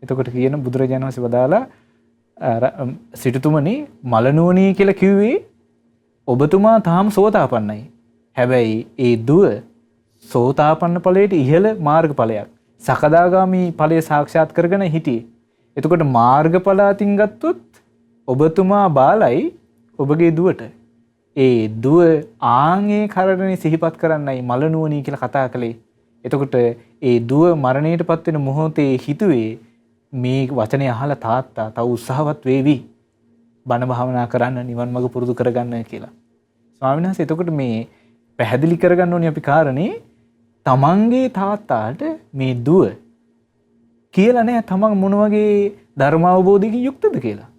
එතකොට කියන බුදුරජාණන් වහන්සේ වදාලා සිටුතුමනි මලනුවණි කියලා කිව්වේ ඔබතුමා තාම සෝතාපන්නයි. හැබැයි ඒ දුව සෝතාපන්න ඵලයට ඉහළ මාර්ගඵලයක්. සකදාගාමි ඵලය සාක්ෂාත් කරගෙන හිටියේ. එතකොට මාර්ගඵල අතින් ගත්තොත් ඔබතුමා බාලයි ඔබගේ දුවට. ඒ දුව ආන්ගේ කරණේ සිහිපත් කරන්නයි මලනුවණී කියලා කතා කළේ. එතකොට ඒ දුව මරණයටපත් වෙන මොහොතේ හිතුවේ මේ වචනේ අහලා තාත්තා තව උත්සාහවත් වේවි. බණ භාවනා කරන්න නිවන් මඟ පුරුදු කරගන්න කියලා. ස්වාමීන් වහන්සේ එතකොට මේ පැහැදිලි කරගන්න ඕනේ අපි කාරණේ තමන්ගේ තාත්තාට මේ දුව කියලා නෑ තමන් මොන වගේ ධර්ම අවබෝධයකින් යුක්තද කියලා.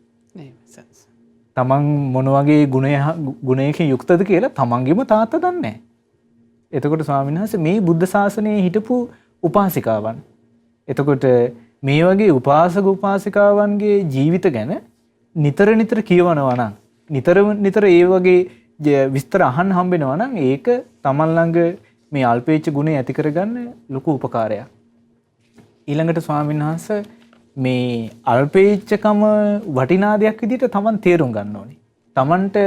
තමන් මොන වගේ ගුණයකින් යුක්තද කියලා තමන්ගේම තාත්තා දන්නේ නෑ. එතකොට ස්වාමීන් වහන්සේ මේ බුද්ධ ශාසනයේ හිටපු උපාසිකාවන් එතකොට මේ වගේ උපාසක උපාසිකාවන්ගේ ජීවිත ගැන නිතර කියවනවා නම් නිතර ඒ වගේ විස්තර අහන්න හම්බෙනවා නම් ඒක තමන් ළඟ මේ අල්පේච්ඡ ගුණය ඇති කරගන්න ලොකු උපකාරයක්. ඊළඟට ස්වාමීන් වහන්සේ මේ අල්පේච්ඡකම වටිනා දෙයක් විදිහට තමන් තේරුම් ගන්න ඕනේ. තමන්ට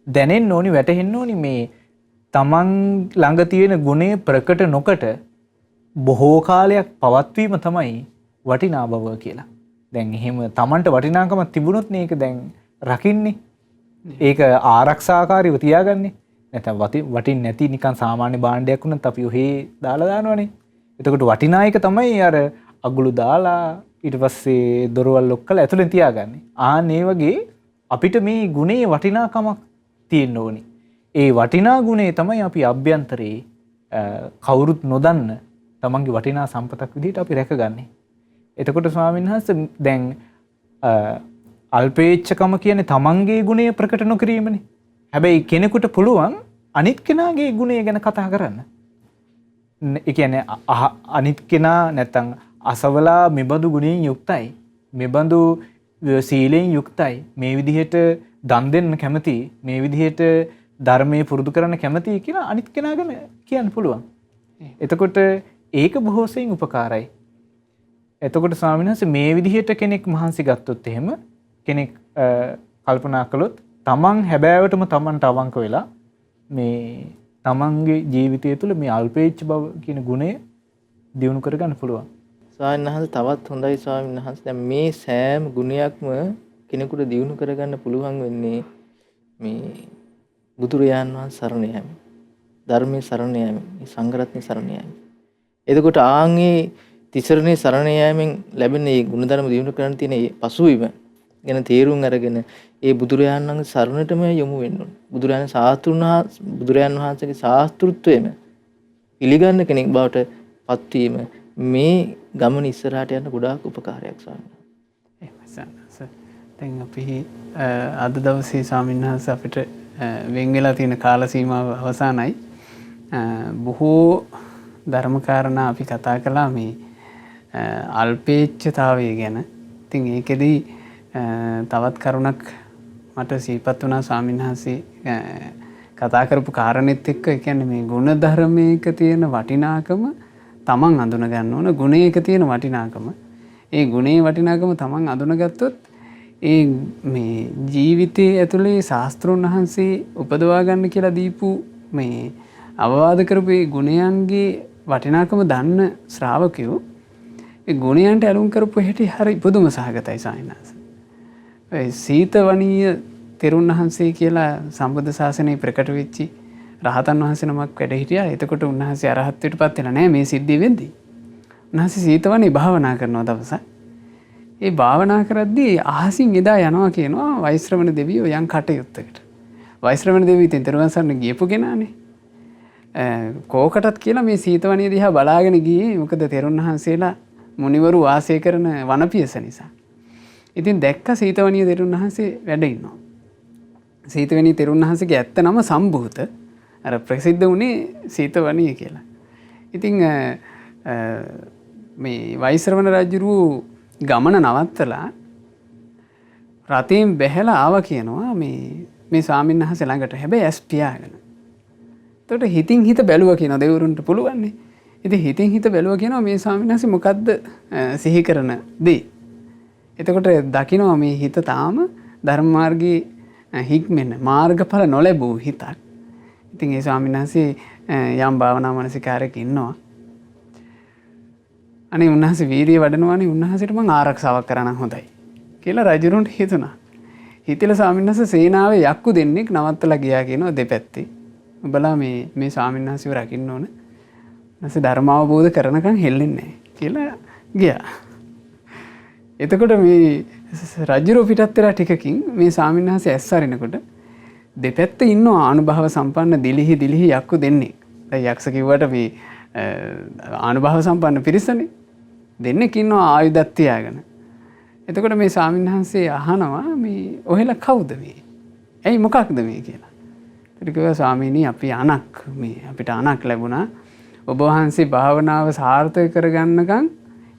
දැනෙන්න ඕනි වැටහෙන්න ඕනි මේ තමන් ළඟ තියෙන ගුණය ප්‍රකට නොකට බොහෝ කාලයක් පවත්වීම තමයි වටිනා බව කියලා. දැන් එහෙම තමන්ට වටිනාකමක් තිබුණොත් නේ ඒක දැන් රකින්නේ. ඒක ආරක්ෂාකාරීව තියාගන්නේ. නැත්නම් වටින් නැති නිකන් සාමාන්‍ය භාණ්ඩයක් වුණත් අපි ඔහේ දාලා දානවනේ. එතකොට වටිනා එක තමයි අර අගුළු දාලා ඊට පස්සේ දොරවල් ලොක් කරලා ඇතුලෙන් තියාගන්නේ. ඒ වගේ අපිට මේ ගුණේ වටිනාකමක් තියෙන්න ඕනි. ඒ වටිනා ගුණේ තමයි අපි අභ්‍යන්තරේ කවුරුත් නොදන්න තමන්ගේ වටිනා සම්පතක් විදිහට අපි රැකගන්නේ. එතකොට ස්වාමීන් වහන්සේ දැන් අල්පේච්ඡකම කියන්නේ තමන්ගේ ගුණය ප්‍රකට නොකිරීමනේ. හැබැයි කෙනෙකුට පුළුවන් අනිත් කෙනාගේ ගුණය ගැන කතා කරන්න. ඒ කියන්නේ අනිත් කෙනා නැත්තම් අසවලා මෙබඳු ගුණයෙන් යුක්තයි. මෙබඳු සීලයෙන් යුක්තයි. මේ විදිහට දන් දෙන්න කැමති. මේ විදිහට ධර්මයේ පුරුදු කරන්න කැමති කියලා අනිත් කෙනා ගැන කියන්න පුළුවන්. එතකොට ඒක බොහෝ සෙයින් උපකාරයි. එතකොට ස්වාමීන් වහන්සේ මේ විදිහට කෙනෙක් මහන්සි ගත්තොත් එහෙම කෙනෙක් කල්පනා කළොත් තමන් හැබෑවටම තමන්ට අවංක වෙලා මේ තමන්ගේ ජීවිතය තුළ මේ අල්පේච්ඡ බව කියන ගුණය දියුණු කරගන්න පුළුවන්.
ස්වාමීන් වහන්සේ තවත් හොඳයි ස්වාමීන් වහන්සේ. දැන් මේ සෑම ගුණයක්ම කෙනෙකුට දියුණු කරගන්න පුළුවන් වෙන්නේ මේ බුදුරජාන් වහන්සේ සරණ යෑම, ධර්මයේ සරණ යෑම, සංඝ රත්නයේ සරණ යෑම. එතකොට ආන්ගේ තිසරණේ සරණ යෑමෙන් ලැබෙන මේ ගුණධර්ම දියුණු කරන්න තියෙන මේ පසුවිම ගැන තේරුම් අරගෙන ඒ බුදුරජාණන් වහන්සේ සරණටම යොමු වෙන්න ඕනේ. බුදුරජාණන් වහන්සේගේ ශාස්ත්‍රුත්වයම පිළිගන්න කෙනෙක් බවට පත්වීම මේ ගමන ඉස්සරහට යන්න ගොඩාක් උපකාරයක් ස්වාමීන්
වහන්සේ. දැන් අපි අද දවසේ ස්වාමීන් වහන්සේ අපිට වෙන් වෙලා තියෙන කාල සීමාව අවසానයි. බොහෝ ධර්මකාරණා අපි කතා කළා මේ අල්පේච්ඡතාවය ගැන. ඉතින් ඒකෙදී තවත් කරුණක් මට සිහිපත් වුණා ස්වාමීන් වහන්සේ කතා කරපු කාරණෙත් එක්ක. ඒ කියන්නේ මේ ගුණ ධර්මයක තියෙන වටිනාකම තමන් අඳුන ගන්න ඕන. ගුණයක තියෙන වටිනාකම, ඒ ගුණේ වටිනාකම තමන් අඳුනගත්තොත් ඒ මේ ජීවිතයේ ඇතුලේ ශාස්ත්‍රඥ වහන්සේ උපදවා ගන්න කියලා දීපු මේ අවවාද කරපු ඒ ගුණයන්ගේ වටිනාකම දන්න ශ්‍රාවකයෝ ඒ ගුණයන්ට ඇලුම් කරපු හැටි හරි පුදුම සහගතයි සායනස. සීතවනීය තෙරුන් වහන්සේ කියලා සම්බුද්ධ ශාසනයේ ප්‍රකට වෙච්චි රහතන් වහන්සේ නමක් වැඩ හිටියා. එතකොට උන්වහන්සේ අරහත්ත්වයට පත් වෙලා නැහැ මේ සිද්ධිය වෙද්දී. උන්වහන්සේ සීතවනේ භාවනා කරනවා දවසක්. ඒ භාවනා කරද්දී අහසින් එදා යනවා කියනවා වෛශ්‍රවණ දෙවියෝ යම් කටයුත්තකට. වෛශ්‍රවණ දෙවියෝ ඉතින් තෙරුවන් සරණ ගියපු කෙනානේ. කෝකටත් කියලා මේ සීතවනේ දිහා බලාගෙන ගියේ. මොකද තෙරුන් වහන්සේලා මුනිවරු වාසය කරන වනපියස නිසා. ඉතින් දැක්ක සීතවනීය තෙරුන් වහන්සේ වැඩ ඉන්නවා. සීතවනීය තෙරුන් වහන්සේගේ ඇත්ත නම සම්භූත. අර ප්‍රසිද්ධ වුණේ සීතවනීය කියලා. ඉතින් මේ වෛශ්‍රවණ රජුරු ගමන නවත්තලා රතෙන් බැහැලා ආවා කියනවා මේ ස්වාමීන් වහන්සේ ළඟට. හැබැයි ඇස් පියාගෙන. එතකොට හිතින් හිත බැලුවා කියනවා දෙවිවරුන්ට පුළුවන්නේ. ඉතින් හිතින් හිත බැලුවා කියනවා මේ ස්වාමීන් වහන්සේ මොකද්ද සිහි කරන දේ. එතකොට දකිනවා මේ හිත තාම ධර්ම මාර්ගයේ හික්මෙන මාර්ගඵල නොලැබූ හිතක්. ඉතින් ඒ ස්වාමීන් වහන්සේ යම් භාවනා මානසිකාරයක ඉන්නවා. අනේ උන්වහන්සේ වීර්යය වඩනවානේ උන්වහන්සේට මං ආරක්ෂාවක් කරා නම් හොඳයි කියලා රජුරුන්ට හිතුණා. හිතලා ස්වාමීන් වහන්සේ සේනාවේ යක්කු දෙන්නෙක් නවත්තලා ගියා කියනවා දෙපැත්තේ. උඹලා මේ ස්වාමීන් වහන්සේව රකින්න ඕන. නැසෙ ධර්ම අවබෝධ කරනකන් හෙල්ලෙන්නේ නැහැ කියලා ගියා. එතකොට මේ රජුරු පිටත් වෙලා ටිකකින් මේ ස්වාමීන් වහන්සේ ඇස් අරිනකොට දෙපැත්තේ ඉන්නවා අනුභව සම්පන්න දිලිහි යක්කු දෙන්නෙක්. දැන් යක්ෂ කිව්වට මේ අනුභව සම්පන්න පිරිසනේ. දෙන්නෙක් ඉන්නවා ආයුධත් තියාගෙන. එතකොට මේ ස්වාමීන් වහන්සේ අහනවා මේ ඔහෙලා කවුද මේ? ඇයි මොකක්ද මේ කියලා. ඊට කිව්වා ස්වාමීනි අපි අනක් මේ අපිට අනක් ලැබුණා. ඔබ වහන්සේ භාවනාව සාර්ථක කරගන්නකම්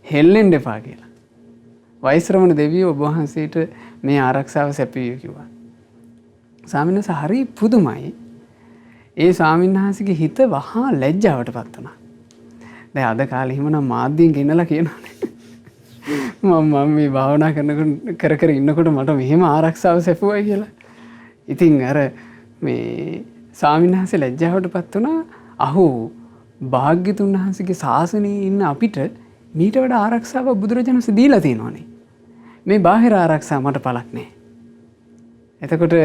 හෙල්ලෙන්න එපා කියලා. වෛශ්‍රවණ දෙවියෝ ඔබ වහන්සේට මේ ආරක්ෂාව සැපයුවා කිව්වා. ස්වාමීන් වහන්සේ හරි පුදුමයි. ඒ ස්වාමීන් වහන්සේගේ හිත වහා ලැජ්ජාවටපත් වුණා. දැන් අද කාලේ එහෙමනම් මාධ්‍යයෙන් ගෙන්නලා කියනවානේ. මම මේ භාවනා කර ඉන්නකොට මට මෙහෙම ආරක්ෂාව සැපුවයි කියලා. ඉතින් අර මේ ස්වාමීන් වහන්සේ ලැජ්ජාවටපත් වුණා. අහෝ භාග්‍යතුන් වහන්සේගේ ශාසනයේ ඉන්න අපිට මීට වඩා ආරක්ෂාව බුදුරජාණන් වහන්සේ දීලා තියෙනවානේ. මේ බාහිර ආරක්ෂාව මට පළක් නැහැ. එතකොට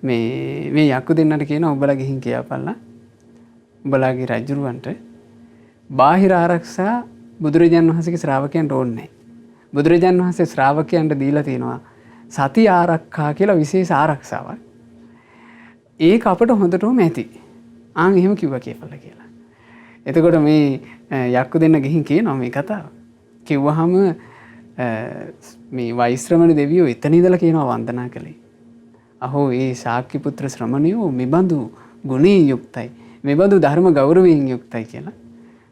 මේ යක්කු දෙන්නට කියනවා උඹලා ගිහින් කියපල්ලා. උඹලාගේ රජුරවන්ට බාහිර ආරක්ෂා බුදුරජාණන් වහන්සේගේ ශ්‍රාවකයන්ට ඕනේ නැහැ. බුදුරජාණන් වහන්සේ ශ්‍රාවකයන්ට දීලා තියෙනවා සති ආරක්ෂා කියලා විශේෂ ආරක්ෂාවක්. ඒක අපට හොඳටම ඇති. ආන් එහෙම කිව්වා කියපල්ලා කියලා. එතකොට මේ යක්කු දෙන්න ගිහින් කියනවා මේ කතාව. කිව්වහම මේ වෛශ්‍රවණ දෙවියෝ එතන ඉඳලා කියනවා වන්දනා කළේ. අහෝ ඒ ශාක්‍ය පුත්‍ර ශ්‍රමණයෝ මෙබඳු ගුණයෙන් යුක්තයි. මෙබඳු ධර්ම ගෞරවයෙන් යුක්තයි කියලා.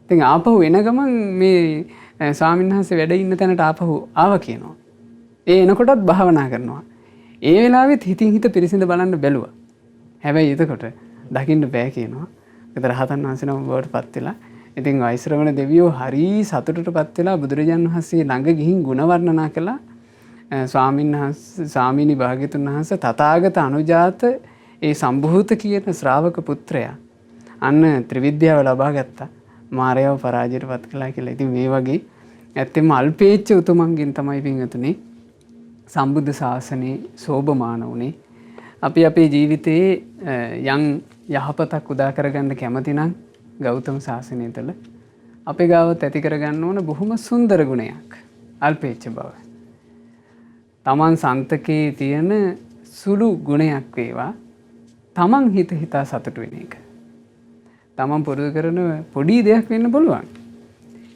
ඉතින් ආපහු එන ගමන් මේ ස්වාමීන් වහන්සේ වැඩ ඉන්න තැනට ආපහු ආවා කියනවා. ඒ එනකොටත් භාවනා කරනවා. ඒ වෙලාවෙත් හිතින් හිත පිරිසිඳ බලන්න බැලුවා. හැබැයි එතකොට දකින්න බෑ කියනවා. ඒතර රහතන් වහන්සේ නම බවට පත් වෙලා. ඉතින් වෛශ්‍රවණ දෙවියෝ හරි සතුටටපත් වෙලා බුදුරජාණන් වහන්සේ ළඟ ගිහින් ගුණ වර්ණනා කළා. ස්වාමීනි භාග්‍යතුන් වහන්සේ තථාගත අනුජාත ඒ සම්භූත කියන ශ්‍රාවක පුත්‍රයා අන්න ත්‍රිවිද්‍යාව ලබා ගත්තා. මාරයව පරාජයට පත් කළා කියලා. ඉතින් මේ වගේ ඇත්තෙම අල්පේච්ඡ උතුමන්ගෙන් තමයි පින්වතුනි සම්බුද්ධ ශාසනයේ සෝභමාන වුණේ. අපි අපේ ජීවිතයේ යම් යහපතක් උදා කරගන්න කැමති නම් ගෞතම ශාසනය තුළ අපේ ගාවත් ඇති කරගන්න ඕන බොහොම සුන්දර ගුණයක් අල්පේච්ඡ බව. තමන් සන්තකේ තියෙන සුළු ගුණයක් වේවා තමන් හිතා සතුටු වෙන එක. තමන් පුරුදු කරන පොඩි දෙයක් වෙන්න පුළුවන්.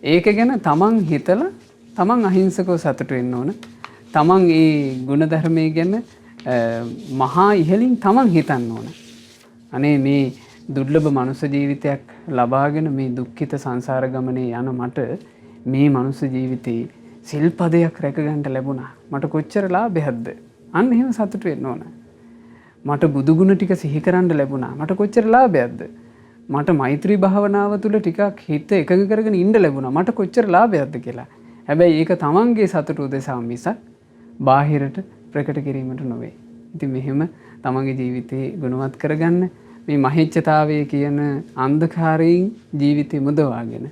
ඒක ගැන තමන් හිතලා තමන් අහිංසකව සතුටු වෙන්න ඕන. තමන් ඒ ගුණධර්මයේ ගැන මහා ඉහලින් තමන් හිතන්න ඕන. අනේ මේ දුර්ලභ මනුෂ්‍ය ජීවිතයක් ලබාගෙන මේ දුක්ඛිත සංසාර ගමනේ යන මට මේ මනුෂ්‍ය ජීවිතේ සිල්පදයක් රැකගන්න ලැබුණා. මට කොච්චර ලාභයක්ද? අන්න එහෙම සතුටු වෙන්න ඕන. මට බුදු ගුණ ටික සිහි කරන්න ලැබුණා. මට කොච්චර ලාභයක්ද? මට මෛත්‍රී භාවනාව තුළ ටිකක් හිත එකඟ කරගෙන ඉන්න ලැබුණා. මට කොච්චර ලාභයක්ද කියලා. හැබැයි ඒක තමන්ගේ සතුට උදෙසා මිසක් බාහිරට ප්‍රකට කිරීමට නොවේ. ඉතින් මෙහෙම තමන්ගේ ජීවිතේ ගුණවත් කරගන්න මේ මහිච්ඡතාවය කියන අන්ධකාරයෙන් ජීවිතේ මුදවාගෙන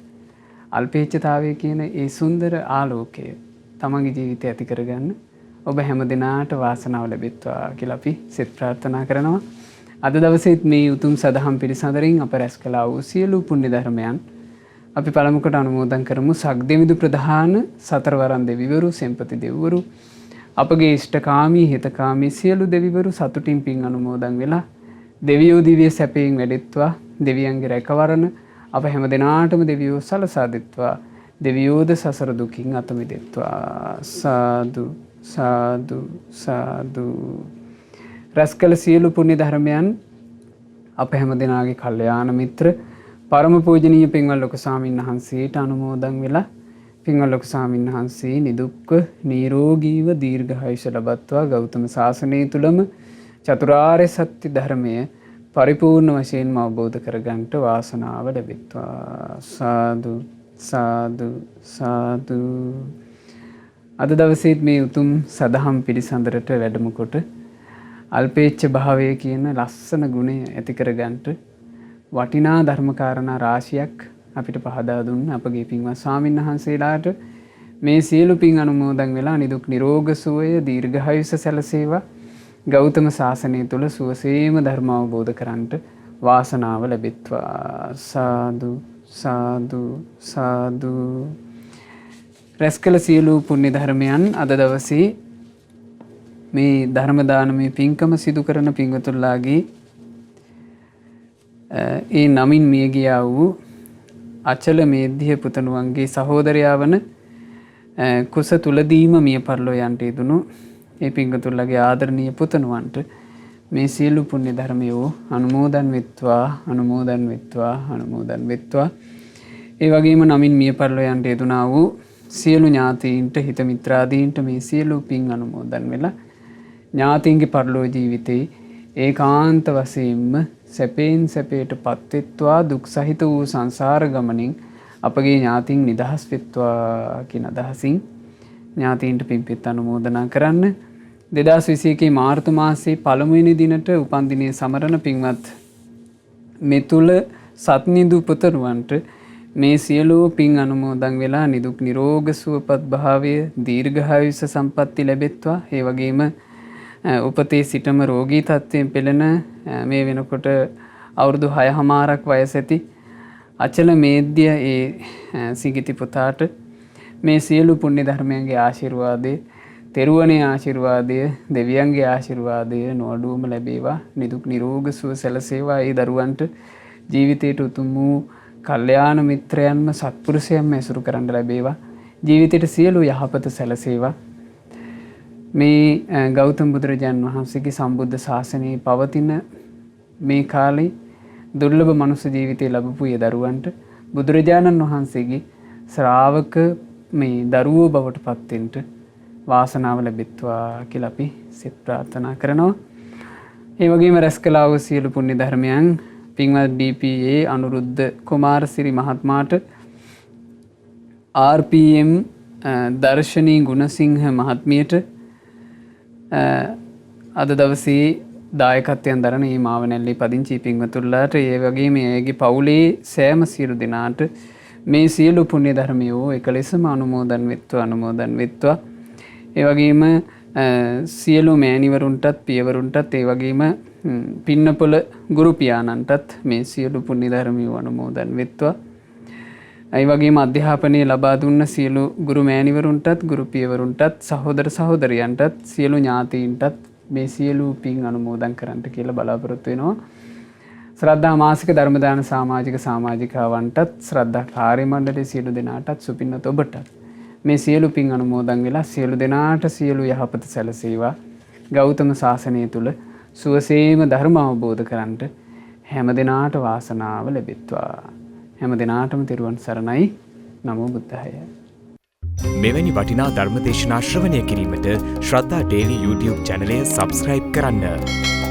අල්පේච්ඡතාවය කියන ඒ සුන්දර ආලෝකය තමන්ගේ ජීවිතේ ඇති කරගන්න ඔබ හැම දිනාට වාසනාව ලැබෙත්වා කියලා අපි සෙත් ප්‍රාර්ථනා කරනවා. අද දවසේත් මේ උතුම් සදහම් පිරිසඳරින් අප රැස් කළා වූ සියලු පුණ්‍ය ධර්මයන් අපි පළමු කොට අනුමෝදන් කරමු. සක්දෙවිදු ප්‍රධාන සතරවරන් දෙවිවරු, සෙන්පති දෙවිවරු, අපගේ ඉෂ්ඨකාමී හිතකාමී සියලු දෙවිවරු සතුටින් පින් අනුමෝදන් වෙලා දෙවියෝ දිව්‍ය සැපයෙන් වැඩෙත්වා. දෙවියන්ගේ රැකවරණ අප හැම දිනාටම දෙවියෝ සලසා දෙත්වා. දෙවියෝද සසර දුකින් අත මිදෙත්වා. සාදු සාදු සාදු. රැස්කල සියලු පුණ්‍ය ධර්මයන් අප හැම දිනාගේ කල්යාණ මිත්‍ර පරම පූජනීය පින්වත් ලොකු ස්වාමීන් වහන්සේට අනුමෝදන් වෙලා පින්වත් ලොකු ස්වාමීන් වහන්සේ නිදුක්ව නිරෝගීව දීර්ඝායුෂ ලබත්වා ගෞතම සාසනය තුලම චතුරාර්ය සත්‍ය ධර්මය පරිපූර්ණ වශයෙන්ම අවබෝධ කරගන්නට වාසනාව ලැබෙත්වා. සාදු සාදු සාදු. අද දවසේත් මේ උතුම් සදහම් පිළිසඳරට වැඩම කොට අල්පේච්ඡ භාවය කියන ලස්සන ගුණය ඇති කරගන්නට වටිනා ධර්මකාරණා රාශියක් අපිට පහදා දුන්න අපගේ පින්වත් ස්වාමීන් වහන්සේලාට මේ සියලු පින් අනුමෝදන් වෙලා නිදුක් නිරෝග සුවය දීර්ඝායුෂ සැලසේවා. ගෞතම සාසනය තුළ සුවසේම ධර්ම අවබෝධ කරන්නට වාසනාව ලැබෙත්වා. සාදු සාදු සාදු. රැස්කල සියලු පුණ්‍ය ධර්මයන් අද දවසේ මේ ධර්ම දානමය පින්කම සිදු කරන පින්වතුන්ලාගේ ඒ නමින් මිය ගියා වූ අචල මේද්ධිය පුතණුවන්ගේ සහෝදරයා වන කුස තුලදීම මිය පරලෝ යන්ට යෙදුණු ඒ පින්වතුන්ලාගේ ආදරණීය පුතණුවන්ට මේ සියලු පුණ්‍ය ධර්මයෝ අනුමෝදන් වෙත්වා අනුමෝදන් වෙත්වා අනුමෝදන් වෙත්වා. ඒ වගේම නමින් මිය පරලෝ යන්ට යෙදුණා වූ සියලු ඥාතීන්ට හිත මිත්‍රාදීන්ට මේ සියලු පින් අනුමෝදන් වෙලා ඥාතීන්ගේ පරලෝ ජීවිතේ ඒකාන්ත වශයෙන්ම සැපෙන් සැපයට පත්වෙත්වා. දුක් සහිත වූ සංසාර ගමනින් අපගේ ඥාතීන් නිදහස් වෙත්වා කියන අදහසින් ඥාතීන්ට පින්පෙත් අනුමෝදනා කරන්න. 2021 මාර්තු මාසයේ පළමුවෙනි දිනට උපන්දිනය සමරන පින්වත් මෙතුල සත්නිදු පුතණුවන්ට මේ සියලු පින් අනුමෝදන් වෙලා නිදුක් නිරෝග සුවපත් භාවය දීර්ඝායුෂ සම්පatti ලැබෙත්වා. ඒ වගේම උපතේ සිටම රෝගී තත්ත්වයෙන් පෙළෙන මේ වෙනකොට අවුරුදු 6මාරක් වයස ඇති අචල මේද්‍ය ඒ සිඟිති පුතාට මේ සියලු පුණ්‍ය ධර්මයන්ගේ ආශිර්වාදය, තෙරුවනේ ආශිර්වාදය, දෙවියන්ගේ ආශිර්වාදය නොඅඩුවම ලැබේවා. නිදුක් නිරෝග සුව සැලසේවා. ඒ දරුවන්ට ජීවිතයට උතුම් වූ කල්යාණ මිත්‍රයන්ම සත්පුරුෂයන්ම ඇසුරු කරන්න ලැබේවා. ජීවිතයට සියලු යහපත සැලසේවා. මේ ගෞතම බුදුරජාණන් වහන්සේගේ සම්බුද්ධ ශාසනයේ පවතින මේ කාලේ දුර්ලභ මනුෂ්‍ය ජීවිතය ලැබපු ඒ දරුවන්ට බුදුරජාණන් වහන්සේගේ ශ්‍රාවක මේ දරුවෝ බවට පත් වෙන්න වාසනාව ලැබෙත්වා කියලා අපි සෙත් ප්‍රාර්ථනා කරනවා. ඒ වගේම රැස් කළා වූ සියලු පුණ්‍ය ධර්මයන් පින්වත් DPA අනුරුද්ධ කුමාරසිරි මහත්මයාට, RPM දර්ශනී ගුණසිංහ මහත්මියට, අද දවසේ දායකත්වයෙන් දරන මේ මාවනැල්ලේ පදිංචි පින්වතුන්ලාට ඒ වගේම එයාගේ පවුලේ සෑම සියලු දෙනාට මේ සියලු පුණ්‍ය ධර්මයෝ එක ලෙසම අනුමෝදන් වෙත්වා. ඒ වගේම සියලු මෑණිවරුන්ටත් පියවරුන්ටත් ඒ වගේම පින්නපොළ ගුරු පියාණන්ටත් මේ සියලු පුණ්‍ය ධර්මයෝ අනුමෝදන් වෙත්වා. ඒ වගේම අධ්‍යාපනය ලබා දුන්න සියලු ගුරු මෑණිවරුන්ටත් ගුරු පියවරුන්ටත් සහෝදර සහෝදරියන්ටත් සියලු ඥාතීන්ටත් මේ සියලු පින් අනුමෝදන් කරන්නට කියලා බලාපොරොත්තු වෙනවා. ශ්‍රද්ධා මාසික ධර්ම දාන සමාජිකාවන්ටත් ශ්‍රද්ධා කාර්ය මණ්ඩලයේ සියලු දෙනාටත් සුපින්නත ඔබටත් මේ සියලු පින් අනුමෝදන් වෙලා සියලු දෙනාට සියලු යහපත සැලසේවා. ගෞතම සාසනය තුල සුවසේම ධර්ම අවබෝධ කරන්ට හැම දිනාට වාසනාව ලැබෙත්වා. හැම දිනාටම තෙරුවන් සරණයි. නමෝ බුද්ධාය.
මෙවැනි වටිනා ධර්ම දේශනා ශ්‍රවණය කිරීමට ශ්‍රද්ධා ඩේලි YouTube චැනලය සබ්ස්ක්‍රයිබ් කරන්න.